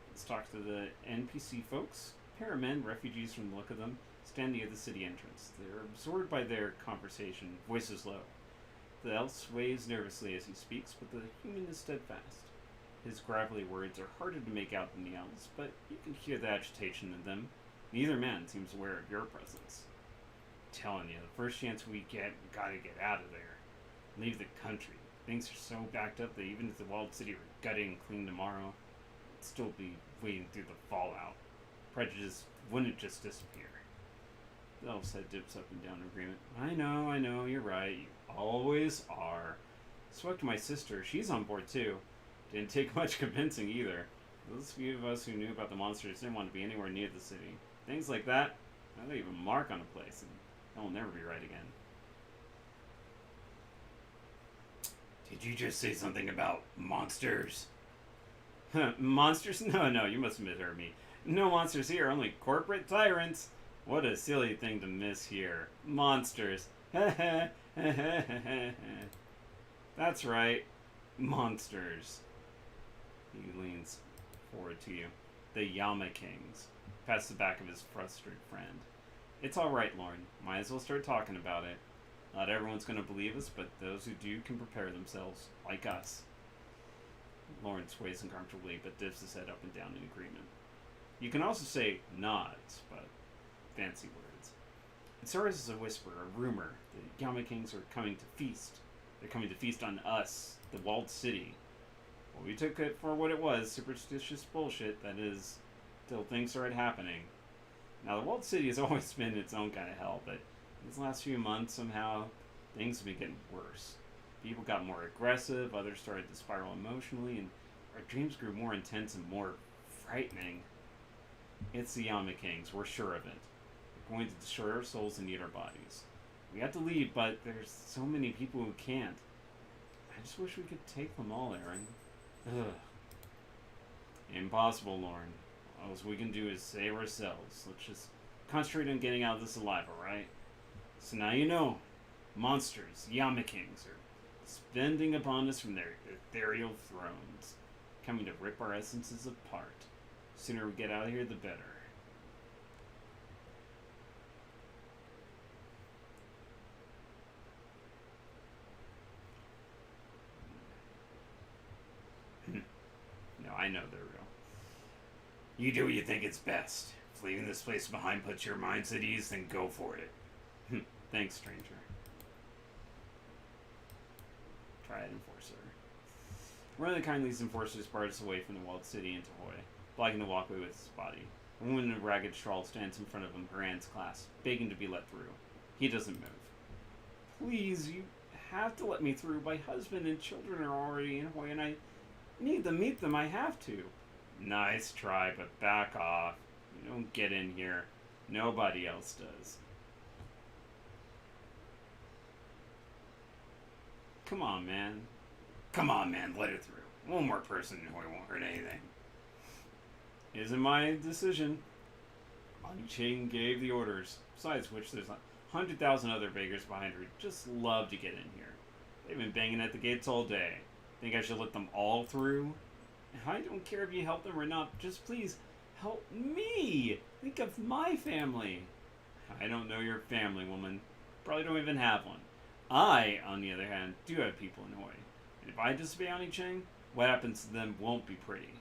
Let's talk to the NPC folks. Paramen, refugees from the look of them, standing at the city entrance. They're absorbed by their conversation, voices low. The elf sways nervously as he speaks, but the human is steadfast. His gravelly words are harder to make out than the elves, but you can hear the agitation in them. Neither man seems aware of your presence. Telling you, the first chance we get, we gotta get out of there. Leave the country. Things are so backed up that even if the walled city were gutted and cleaned tomorrow, it'd still be wading through the fallout. Prejudice wouldn't just disappear. The elf's head dips up and down in agreement. I know, you're right. You always are. Spoke to my sister. She's on board too. Didn't take much convincing either. Those few of us who knew about the monsters didn't want to be anywhere near the city. Things like that, I leave a mark on a place, and that will never be right again. Did you just say something about monsters? Monsters? No, you must have misheard me. No monsters here, only corporate tyrants. What a silly thing to miss here. Monsters. That's right. Monsters. He leans forward to you. The Yama Kings. Past the back of his frustrated friend. It's alright, Lauren. Might as well start talking about it. Not everyone's going to believe us, but those who do can prepare themselves, like us. Lauren sways uncomfortably, but dips his head up and down in agreement. You can also say nods, but fancy words. It starts as a whisper, a rumor. The Yama Kings are coming to feast. They're coming to feast on us, the walled city. Well, we took it for what it was, superstitious bullshit that is, till things started happening. Now, the walled city has always been its own kind of hell, but these last few months, somehow, things have been getting worse. People got more aggressive, others started to spiral emotionally, and our dreams grew more intense and more frightening. It's the Yama Kings, we're sure of it. They're going to destroy our souls and eat our bodies. We have to leave, but there's so many people who can't. I just wish we could take them all, Aaron. Ugh. Impossible, Lauren. All we can do is save ourselves. Let's just concentrate on getting out of this alive, alright? So now you know. Monsters, Yama Kings, are descending upon us from their ethereal thrones, coming to rip our essences apart. The sooner we get out of here, the better. No, I know they're real. You do what you think is best. If leaving this place behind puts your minds at ease, then go for it. Thanks, stranger. Triad Enforcer. One of the kind leads enforcers parts away from the walled city into Hoy, blocking the walkway with his body. A woman in a ragged shawl stands in front of him, her hands clasped, begging to be let through. He doesn't move. Please, you have to let me through. My husband and children are already in Hoy, and I need to meet them. I have to. Nice try, but back off. You don't get in here. Nobody else does. Come on, man. Come on, man. Let her through. One more person in Hoy won't hurt anything. Isn't my decision. Ani Ching gave the orders. Besides which, there's 100,000 other beggars behind her who just love to get in here. They've been banging at the gates all day. Think I should let them all through? I don't care if you help them or not. Just please, Help me! Think of my family! I don't know your family, woman. Probably don't even have one. I, on the other hand, do have people in Hawaii. And if I disobey Ani Chang, what happens to them won't be pretty.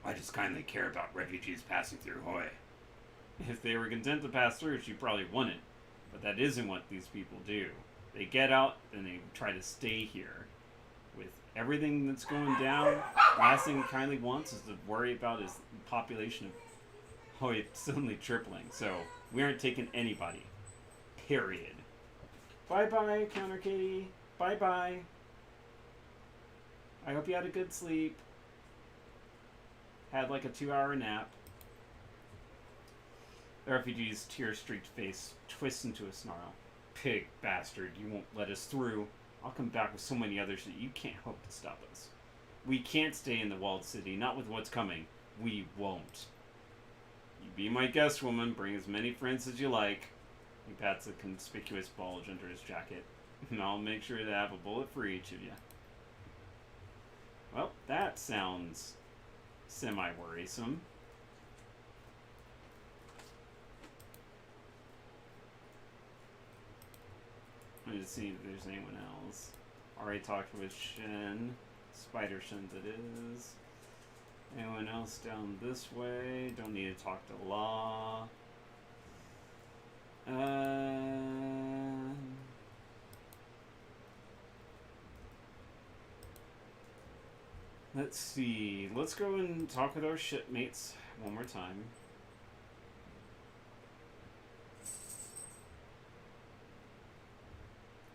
I just kindly care about refugees passing through Hawaii. If they were content to pass through, she probably wouldn't. But that isn't what these people do. They get out and they try to stay here. With everything that's going down, last thing he kindly wants is to worry about his population of Hawaii suddenly tripling. So we aren't taking anybody. Period. Bye-bye, Counter Katie. Bye-bye. I hope you had a good sleep. Had like a 2-hour nap. The refugee's tear-streaked face twists into a snarl. Pig bastard, you won't let us through. I'll come back with so many others that you can't hope to stop us. We can't stay in the walled city, not with what's coming. We won't. You be my guest, woman. Bring as many friends as you like. He pats a conspicuous bulge under his jacket. And I'll make sure to have a bullet for each of you. Well, that sounds semi-worrisome. Let me see if there's anyone else. Already talked with Shin. Spider Shin, that is. Anyone else down this way? Don't need to talk to Law. Let's see. Let's go and talk with our shipmates one more time.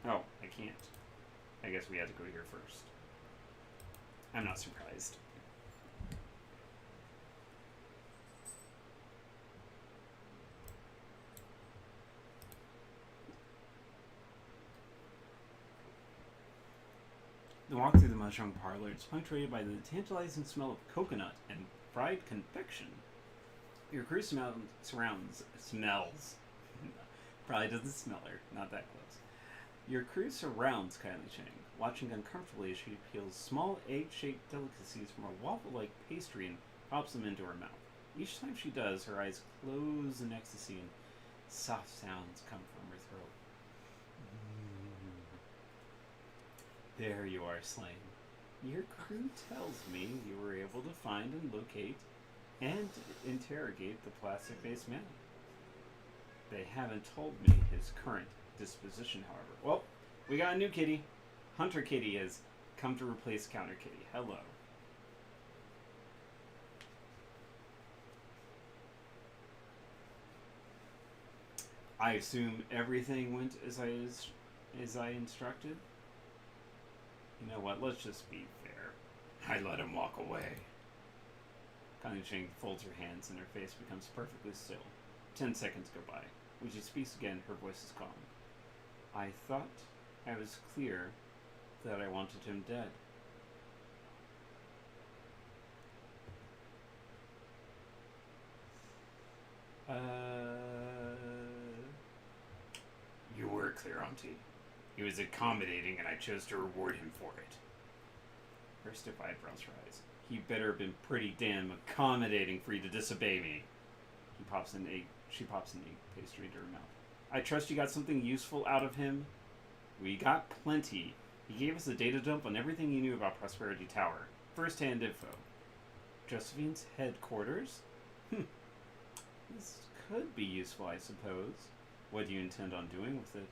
Oh, I can't. I guess we had to go here first. I'm not surprised. The walk through the mushroom parlor is punctuated by the tantalizing smell of coconut and fried confection. Your crew smells. Probably doesn't smell her. Not that close. Your crew surrounds Kylie Chang, watching uncomfortably as she peels small egg-shaped delicacies from a waffle-like pastry and pops them into her mouth. Each time she does, her eyes close in ecstasy and soft sounds come from her throat. There you are, Slain. Your crew tells me you were able to find and locate and interrogate the plastic-faced man. They haven't told me his current disposition, however. Well, we got a new kitty. Hunter Kitty has come to replace Counter Kitty. Hello. I assume everything went as I instructed. You know what? Let's just be fair. I let him walk away. Connie Chang folds her hands and her face becomes perfectly still. 10 seconds go by. When she speaks again, her voice is calm. I thought I was clear that I wanted him dead. You were clear, Auntie. He was accommodating, and I chose to reward him for it. Her stiff eyebrows rise. He better have been pretty damn accommodating for you to disobey me. She pops an egg pastry into her mouth. I trust you got something useful out of him? We got plenty. He gave us a data dump on everything he knew about Prosperity Tower. First-hand info. Josephine's headquarters? This could be useful, I suppose. What do you intend on doing with it?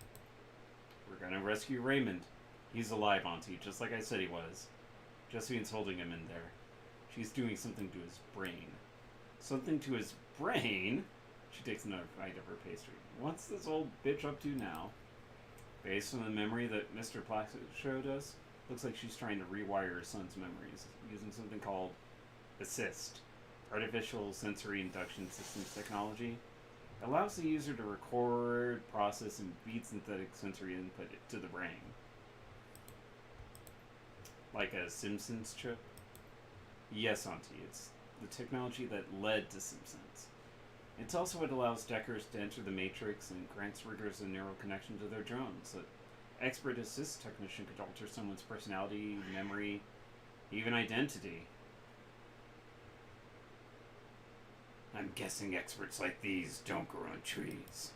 We're gonna rescue Raymond. He's alive, Auntie, just like I said he was. Josephine's holding him in there. She's doing something to his brain. Something to his brain? She takes another bite of her pastry. What's this old bitch up to now? Based on the memory that Mr. Plaxett showed us, looks like she's trying to rewire her son's memories using something called ASSIST, Artificial Sensory Induction Systems Technology. It allows the user to record, process, and feed synthetic sensory input to the brain. Like a Simpsons chip? Yes, Auntie, it's the technology that led to Simpsons. It's also what allows Deckers to enter the Matrix and grants riggers a neural connection to their drones. An expert assist technician could alter someone's personality, memory, even identity. I'm guessing experts like these don't grow on trees.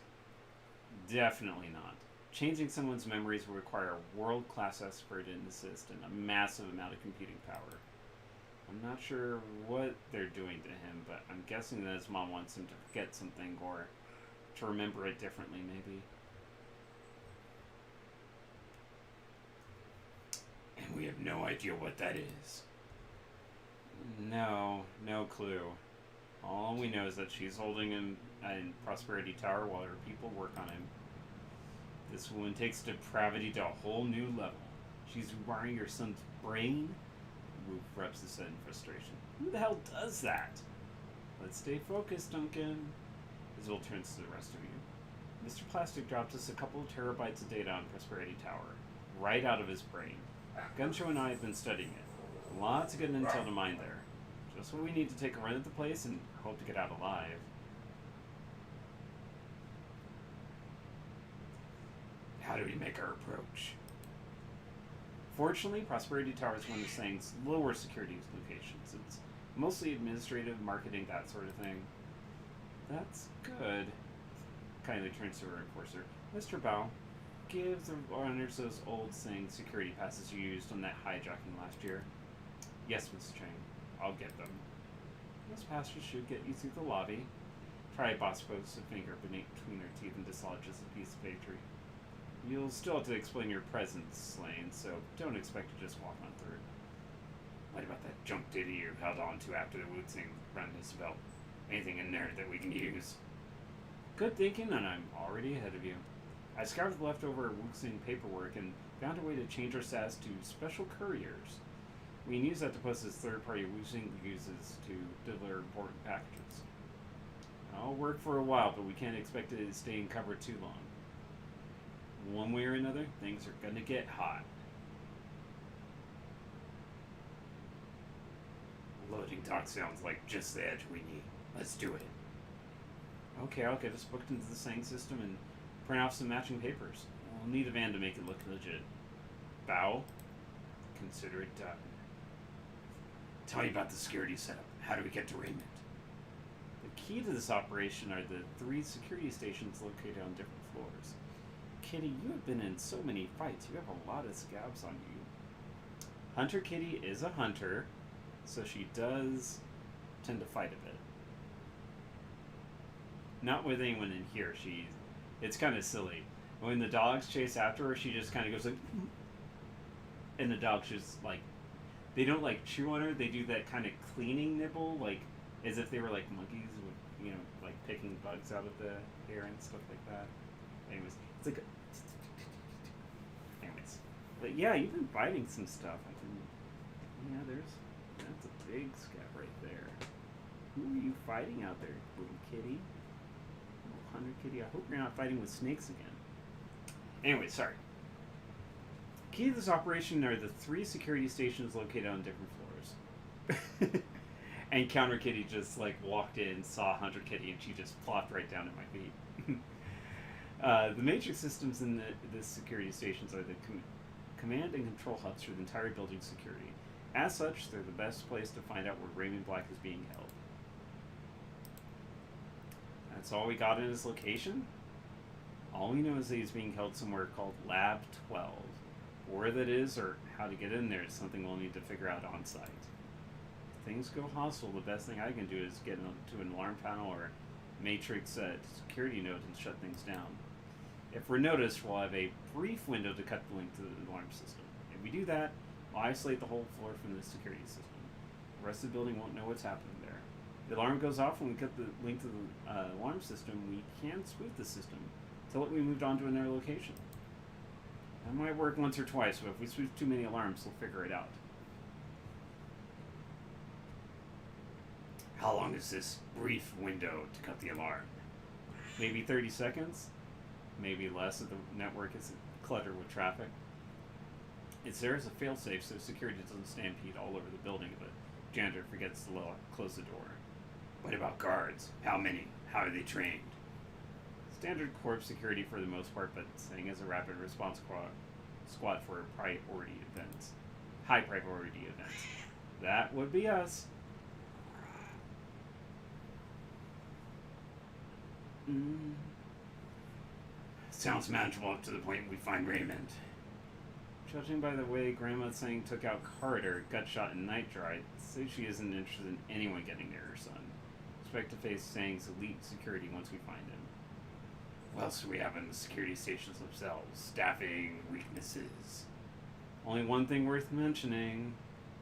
Definitely not. Changing someone's memories will require a world class expert in assist and a massive amount of computing power. I'm not sure what they're doing to him, but I'm guessing that his mom wants him to forget something or to remember it differently, maybe. And we have no idea what that is. No clue. All we know is that she's holding him in Prosperity Tower while her people work on him. This woman takes depravity to a whole new level. She's rewiring your son's brain. Wolf rubs his head in frustration. Who the hell does that? Let's stay focused, Duncan. Isabel turns to the rest of you. Mr. Plastic dropped us a couple of terabytes of data on Prosperity Tower, right out of his brain. Gunshow and I have been studying it. Lots of good intel to mine there. Just what we need to take a run at the place and hope to get out alive. How do we make our approach? Fortunately, Prosperity Tower is one of the thing's lower security locations. It's mostly administrative, marketing, that sort of thing. That's good. Kindly turns to her enforcer. Mr. Bao, give the runners those old Sing security passes you used on that hijacking last year. Yes, Miss Chang. I'll get them. Those passes should get you through the lobby. Try boss posts a finger between her teeth and dislodges a piece of paper. You'll still have to explain your presence, Slane, so don't expect to just walk on through. What about that junk data you held on to after the Wu Tsing run this belt? Anything in there that we can use? Good thinking, and I'm already ahead of you. I scoured the leftover Wu Tsing paperwork and found a way to change our status to special couriers. We can use that to post as third-party Wu Tsing uses to deliver important packages. I'll work for a while, but we can't expect it to stay in cover too long. One way or another, things are gonna get hot. Loading dock sounds like just the edge we need. Let's do it. Okay, I'll get us booked into the Sang system and print off some matching papers. We'll need a van to make it look legit. Bow, consider it done. Tell me about the security setup. How do we get to Raymond? The key to this operation are the 3 security stations located on different floors. Kitty, you have been in so many fights. You have a lot of scabs on you. Hunter Kitty is a hunter, so she does tend to fight a bit. Not with anyone in here. It's kind of silly. When the dogs chase after her, she just kind of goes like, and the dogs just like, they don't like chew on her. They do that kind of cleaning nibble, like as if they were like monkeys with, like picking bugs out of the hair and stuff like that. Anyways, it's like, but yeah, you've been biting some stuff. That's a big scab right there. Who are you fighting out there, little kitty? Little hunter kitty. I hope you're not fighting with snakes again. Anyway, sorry. Key to this operation are the 3 security stations located on different floors. And Counter Kitty just like walked in, saw Hunter Kitty, and she just plopped right down at my feet. The matrix systems in the security stations are the command and control hubs for the entire building's security. As such, they're the best place to find out where Raymond Black is being held. That's all we got in his location? All we know is that he's being held somewhere called Lab 12. Where that is or how to get in there is something we'll need to figure out on site. If things go hostile, the best thing I can do is get to an alarm panel or matrix security node and shut things down. If we're noticed, we'll have a brief window to cut the link to the alarm system. If we do that, we'll isolate the whole floor from the security system. The rest of the building won't know what's happening there. If the alarm goes off when we cut the link to the alarm system, we can spoof the system. Tell it we moved on to another location. That might work once or twice, but if we spoof too many alarms, we'll figure it out. How long is this brief window to cut the alarm? Maybe 30 seconds? Maybe less if the network isn't cluttered with traffic. It's there as a failsafe so security doesn't stampede all over the building if a janitor forgets to close the door. What about guards? How many? How are they trained? Standard corp security for the most part, but staying as a rapid response squad for priority events. High priority events. That would be us. Mm. Sounds manageable up to the point we find Raymond. Judging by the way Grandma saying took out Carter, Gutshot, and Nitro, I'd say she isn't interested in anyone getting near her son. Expect to face Sang's elite security once we find him. What else do we have in the security stations themselves? Staffing, weaknesses. Only one thing worth mentioning.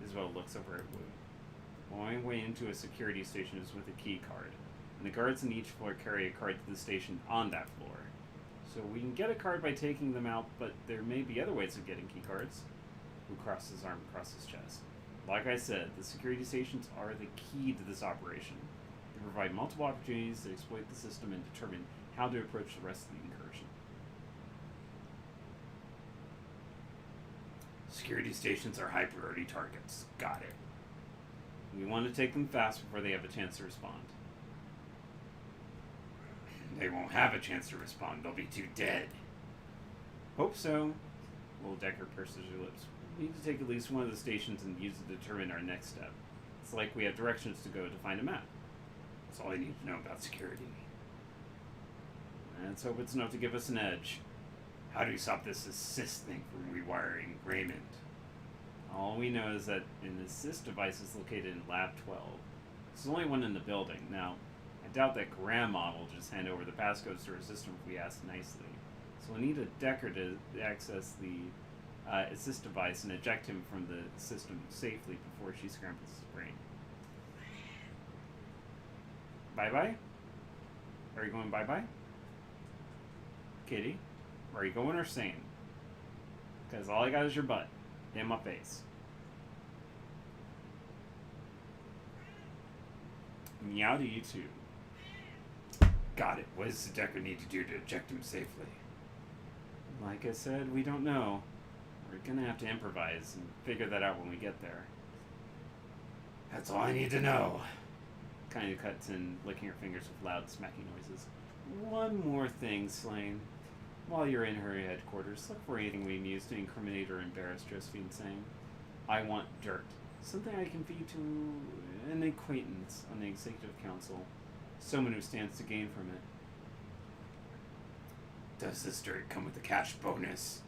Isabel looks over at Wu. The only way into a security station is with a key card, and the guards in each floor carry a card to the station on that floor. So we can get a card by taking them out, but there may be other ways of getting key cards. Wu crossed his arm across his chest. Like I said, the security stations are the key to this operation. They provide multiple opportunities to exploit the system and determine how to approach the rest of the incursion. Security stations are high priority targets. Got it. We want to take them fast before they have a chance to respond. They won't have a chance to respond. They'll be too dead. Hope so. Little Decker purses her lips. We need to take at least one of the stations and use it to determine our next step. It's like we have directions to go to find a map. That's all I need to know about security. Let's hope it's enough to give us an edge. How do you stop this assist thing from rewiring Raymond? All we know is that an assist device is located in Lab 12. It's the only one in the building. Now, I doubt that Grandma will just hand over the passcodes to her system if we ask nicely. So we'll need a Decker to access the assist device and eject him from the system safely before she scrambles his brain. Bye-bye? Are you going bye-bye? Kitty? Are you going or staying? Because all I got is your butt. In my face. Meow to you too. Got it. What does the Decker need to do to eject him safely? Like I said, we don't know. We're gonna have to improvise and figure that out when we get there. That's all I need to know. Kind of cuts in, licking her fingers with loud smacking noises. One more thing, Slane. While you're in her headquarters, look for anything we can use to incriminate or embarrass Josephine saying, I want dirt. Something I can feed to an acquaintance on the Executive Council. Someone who stands to gain from it. Does this dirt come with a cash bonus?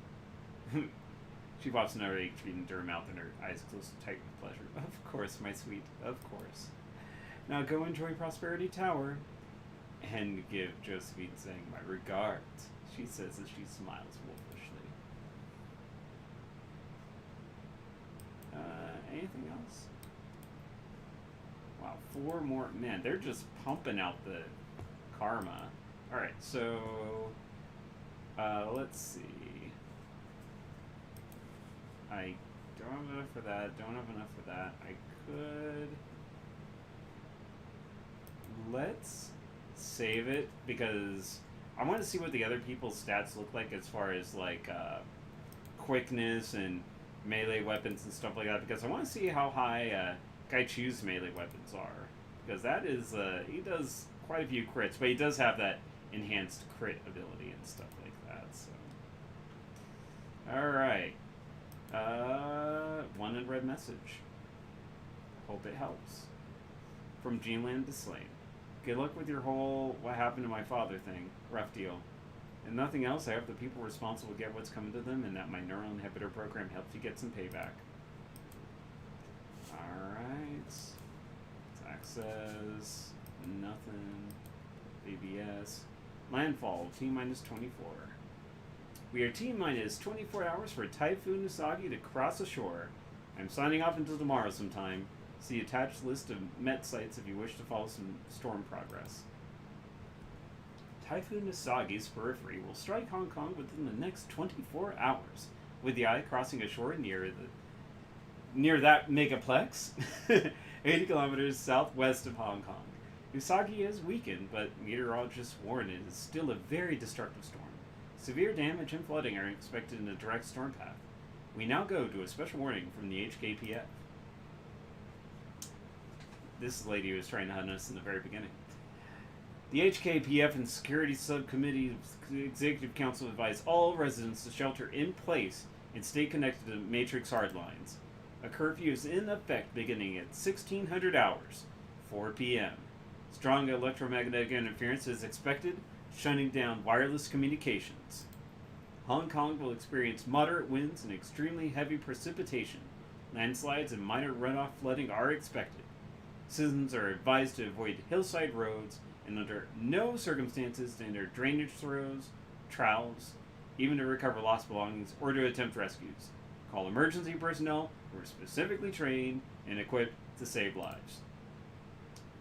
She pops another HP into her mouth and her eyes close tight with pleasure. Of course, my sweet, of course. Now go enjoy Prosperity Tower. And give Josephine saying my regards, she says as she smiles wolfishly. Anything else? Wow, 4 more. Man, they're just pumping out the karma. Alright, so let's see. I don't have enough for that, don't have enough for that. I could... Let's save it, because I want to see what the other people's stats look like as far as, like, quickness and melee weapons and stuff like that, because I want to see how high Guy Chu's melee weapons are. Because that is, he does quite a few crits, but he does have that enhanced crit ability and stuff like that, so. Alright. One unread message. Hope it helps. From Geneland to Slane. Good luck with your whole what happened to my father thing. Rough deal. And nothing else, I hope the people responsible get what's coming to them and that my neural inhibitor program helps you get some payback. Alright. Zach says nothing. BBS. Landfall, T-minus 24. We are T-minus 24 hours for Typhoon Usagi to cross ashore. I'm signing off until tomorrow sometime. See attached list of Met sites if you wish to follow some storm progress. Typhoon Usagi's periphery will strike Hong Kong within the next 24 hours, with the eye crossing ashore near that megaplex, 80 kilometers southwest of Hong Kong. Usagi has weakened, but meteorologists warn it is still a very destructive storm. Severe damage and flooding are expected in a direct storm path. We now go to a special warning from the HKPF. This lady was trying to hunt us in the very beginning. The HKPF and Security Subcommittee of the Executive Council advise all residents to shelter in place and stay connected to Matrix hardlines. A curfew is in effect beginning at 1600 hours, 4 p.m. Strong electromagnetic interference is expected shutting down wireless communications. Hong Kong will experience moderate winds and extremely heavy precipitation. Landslides and minor runoff flooding are expected. Citizens are advised to avoid hillside roads and under no circumstances to enter drainage throws, troughs, even to recover lost belongings or to attempt rescues. Call emergency personnel who are specifically trained and equipped to save lives.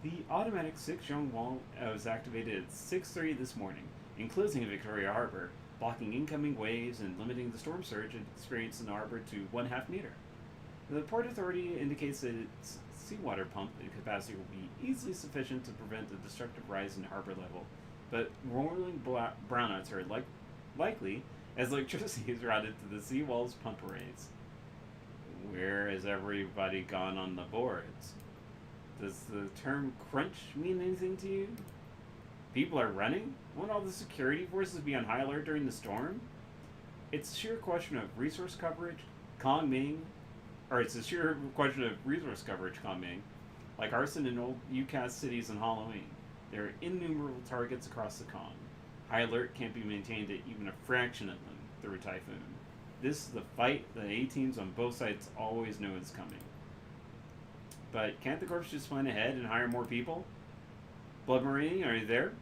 The automatic 6-yard wall was activated at 6:30 this morning, enclosing Victoria Harbor, blocking incoming waves and limiting the storm surge experienced in the harbor to 1/2 meter. The Port Authority indicates that its seawater pump capacity will be easily sufficient to prevent the destructive rise in harbor level, but rolling brownouts are likely as electricity is routed to the seawall's pump arrays. Where has everybody gone on the boards? Does the term crunch mean anything to you? People are running? Won't all the security forces be on high alert during the storm? It's a sheer question of resource coverage, Kong-Ming, like arson in old UCAS cities and Halloween. There are innumerable targets across the Kong. High alert can't be maintained at even a fraction of them through a typhoon. This is the fight that A-teams on both sides always know is coming. But can't the Corps just plan ahead and hire more people? Blood Marine, are you there?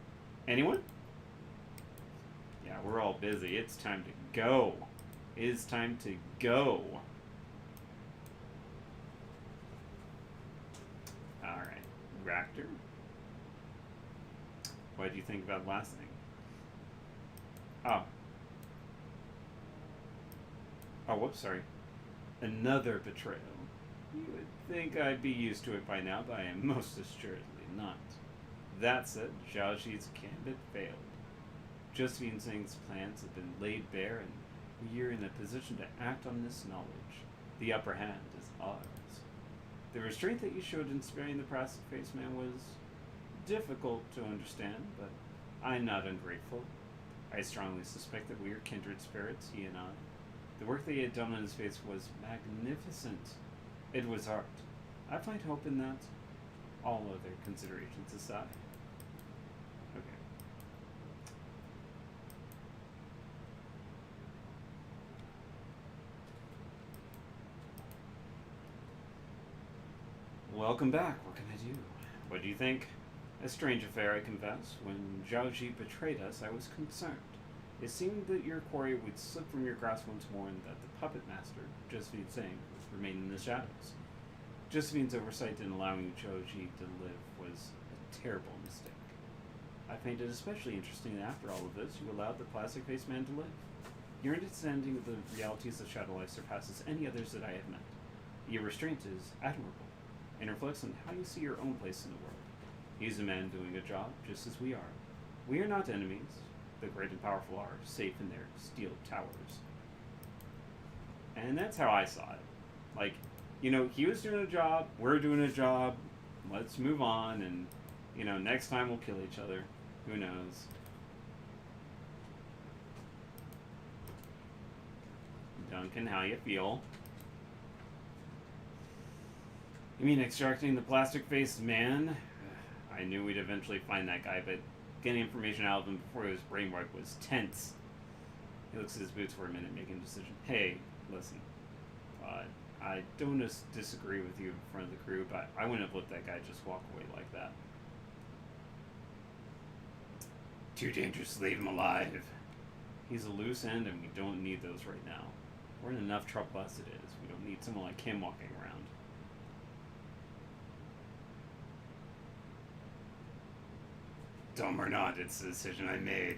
Anyone? Yeah, we're all busy. It's time to go. It is time to go. Alright. Raptor. What did you think about the last thing? Oh, whoops, sorry. Another betrayal. You would think I'd be used to it by now, but I am most assuredly not. That said, Zhao Xi's gambit failed. Josephine Singh's plans have been laid bare, and we are in a position to act on this knowledge. The upper hand is ours. The restraint that you showed in sparing the plastic-faced man was difficult to understand, but I'm not ungrateful. I strongly suspect that we are kindred spirits, he and I. The work that he had done on his face was magnificent. It was art. I find hope in that, all other considerations aside. Okay. Welcome back. What can I do? What do you think? A strange affair, I confess. When Zhao Ji betrayed us, I was concerned. It seemed that your quarry would slip from your grasp once more and that the puppet master, Josephine Singh, would remain in the shadows. Josephine's oversight in allowing Zhao Ji to live was a terrible mistake. I find it especially interesting that after all of this, you allowed the plastic-faced man to live. Your understanding of the realities of shadow life surpasses any others that I have met. Your restraint is admirable, and reflects on how you see your own place in the world. He is a man doing a job, just as we are. We are not enemies. The great and powerful are safe in their steel towers. And that's how I saw it. Like, you know, he was doing a job, we're doing a job, let's move on, and, you know, next time we'll kill each other. Who knows? Duncan, how you feel? You mean extracting the plastic-faced man? I knew we'd eventually find that guy, but getting information out of him before he was brainwashed was tense. He looks at his boots for a minute, making a decision. Hey, listen. I don't disagree with you in front of the crew, but I wouldn't have let that guy just walk away like that. Too dangerous to leave him alive. He's a loose end, and we don't need those right now. We're in enough trouble as it is. We don't need someone like him walking around. Dumb or not, it's the decision I made.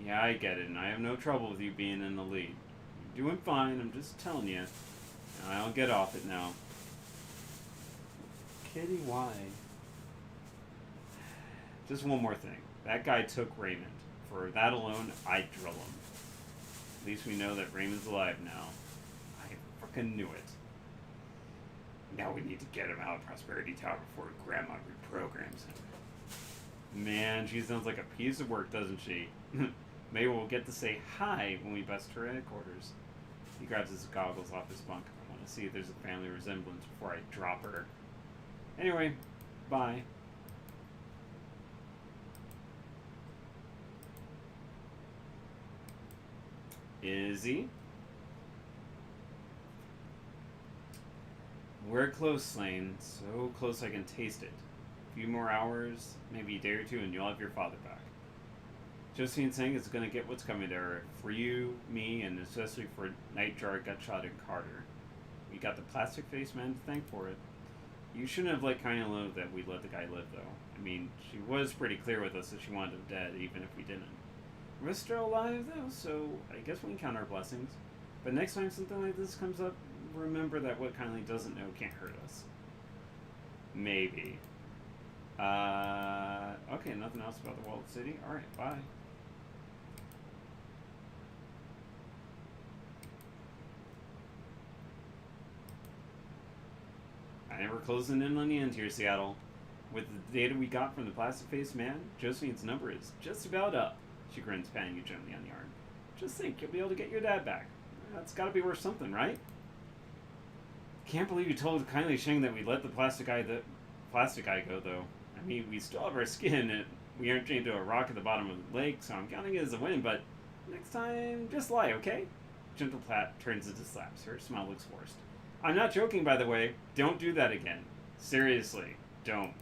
Yeah, I get it, and I have no trouble with you being in the lead. You're doing fine, I'm just telling you. I'll get off it now. Kitty, why? Just one more thing. That guy took Raymond. For that alone, I'd drill him. At least we know that Raymond's alive now. I frickin' knew it. Now we need to get him out of Prosperity Tower before Grandma reprograms him. Man, she sounds like a piece of work, doesn't she? Maybe we'll get to say hi when we bust her headquarters. He grabs his goggles off his bunk. I want to see if there's a family resemblance before I drop her. Anyway, bye. Izzy? We're close, Slane. So close I can taste it. A few more hours, maybe a day or two, and you'll have your father back. Josephine saying it's gonna get what's coming to her. For you, me, and especially for Nightjar, Gutshot, and Carter. We got the plastic face man to thank for it. You shouldn't have let Kinda know that we let the guy live, though. I mean, she was pretty clear with us that she wanted him dead, even if we didn't. We're still alive, though, so I guess we can count our blessings. But next time something like this comes up, remember that what Kindly doesn't know can't hurt us. Maybe. Okay, nothing else about the walled city? Alright, bye. I never closing in on the end here, Seattle. With the data we got from the plastic-faced man, Josephine's number is just about up. She grins, patting you gently on the arm. Just think, you'll be able to get your dad back. That's gotta be worth something, right? Can't believe you told Kindly Sheng that we let the plastic guy go, though. I mean, we still have our skin, and we aren't chained to a rock at the bottom of the lake, so I'm counting it as a win, but next time, just lie, okay? Gentle Platt turns into slaps. Her smile looks forced. I'm not joking, by the way. Don't do that again. Seriously, don't.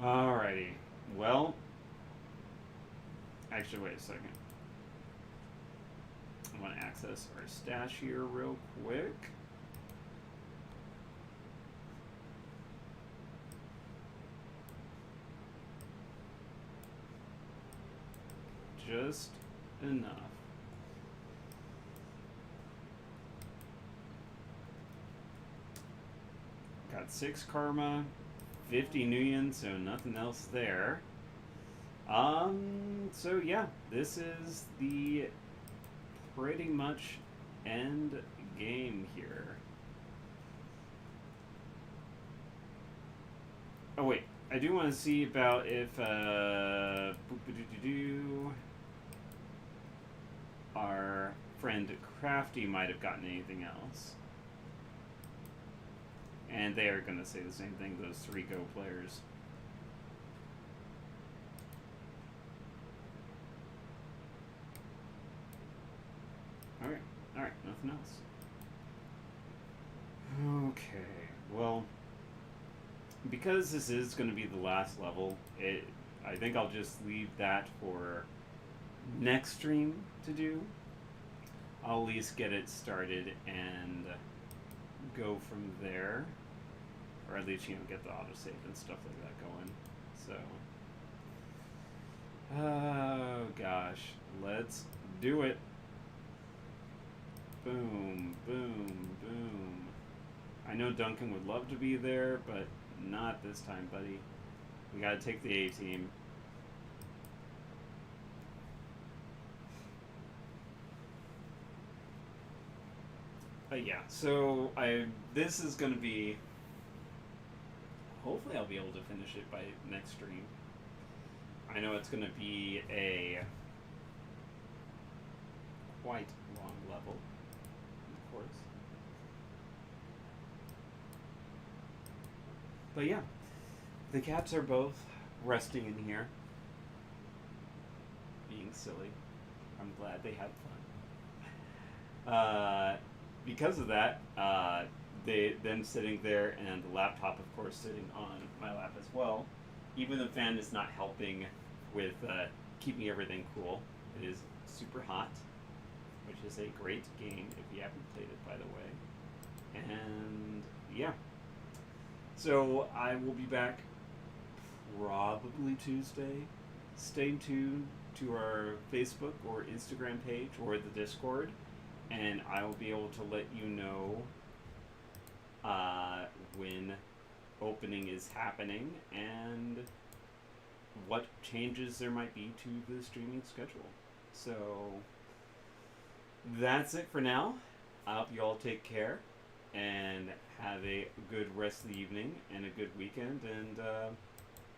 Alrighty. Well, actually, wait a second. I want to access our stash here real quick. Just enough. Got 6 karma, 50 Nuyen, so nothing else there. So yeah, this is the pretty much end game here. Oh wait, I do want to see about if our friend Crafty might have gotten anything else. And they are going to say the same thing, those 3 Go players. Alright, nothing else. Okay, well, because this is going to be the last level, I think I'll just leave that for next stream to do. I'll at least get it started and go from there. Or at least, get the autosave and stuff like that going. So, oh gosh, let's do it. Boom, boom, boom. I know Duncan would love to be there, but not this time, buddy. We gotta take the A-team. But yeah, so this is gonna be... Hopefully I'll be able to finish it by next stream. I know it's gonna be a quite long level, of course. But yeah, the cats are both resting in here, being silly. I'm glad they had fun. Because of that, them sitting there, and the laptop, of course, sitting on my lap as well. Even the fan is not helping with keeping everything cool. It is super hot, which is a great game if you haven't played it, by the way. And yeah. So I will be back probably Tuesday. Stay tuned to our Facebook or Instagram page or the Discord, and I will be able to let you know when opening is happening and what changes there might be to the streaming schedule. So that's it for now. I hope you all take care and have a good rest of the evening and a good weekend, and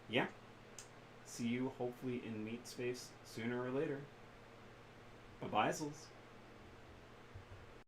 yeah, see you hopefully in Meat Space sooner or later. Bye-bye, Zels.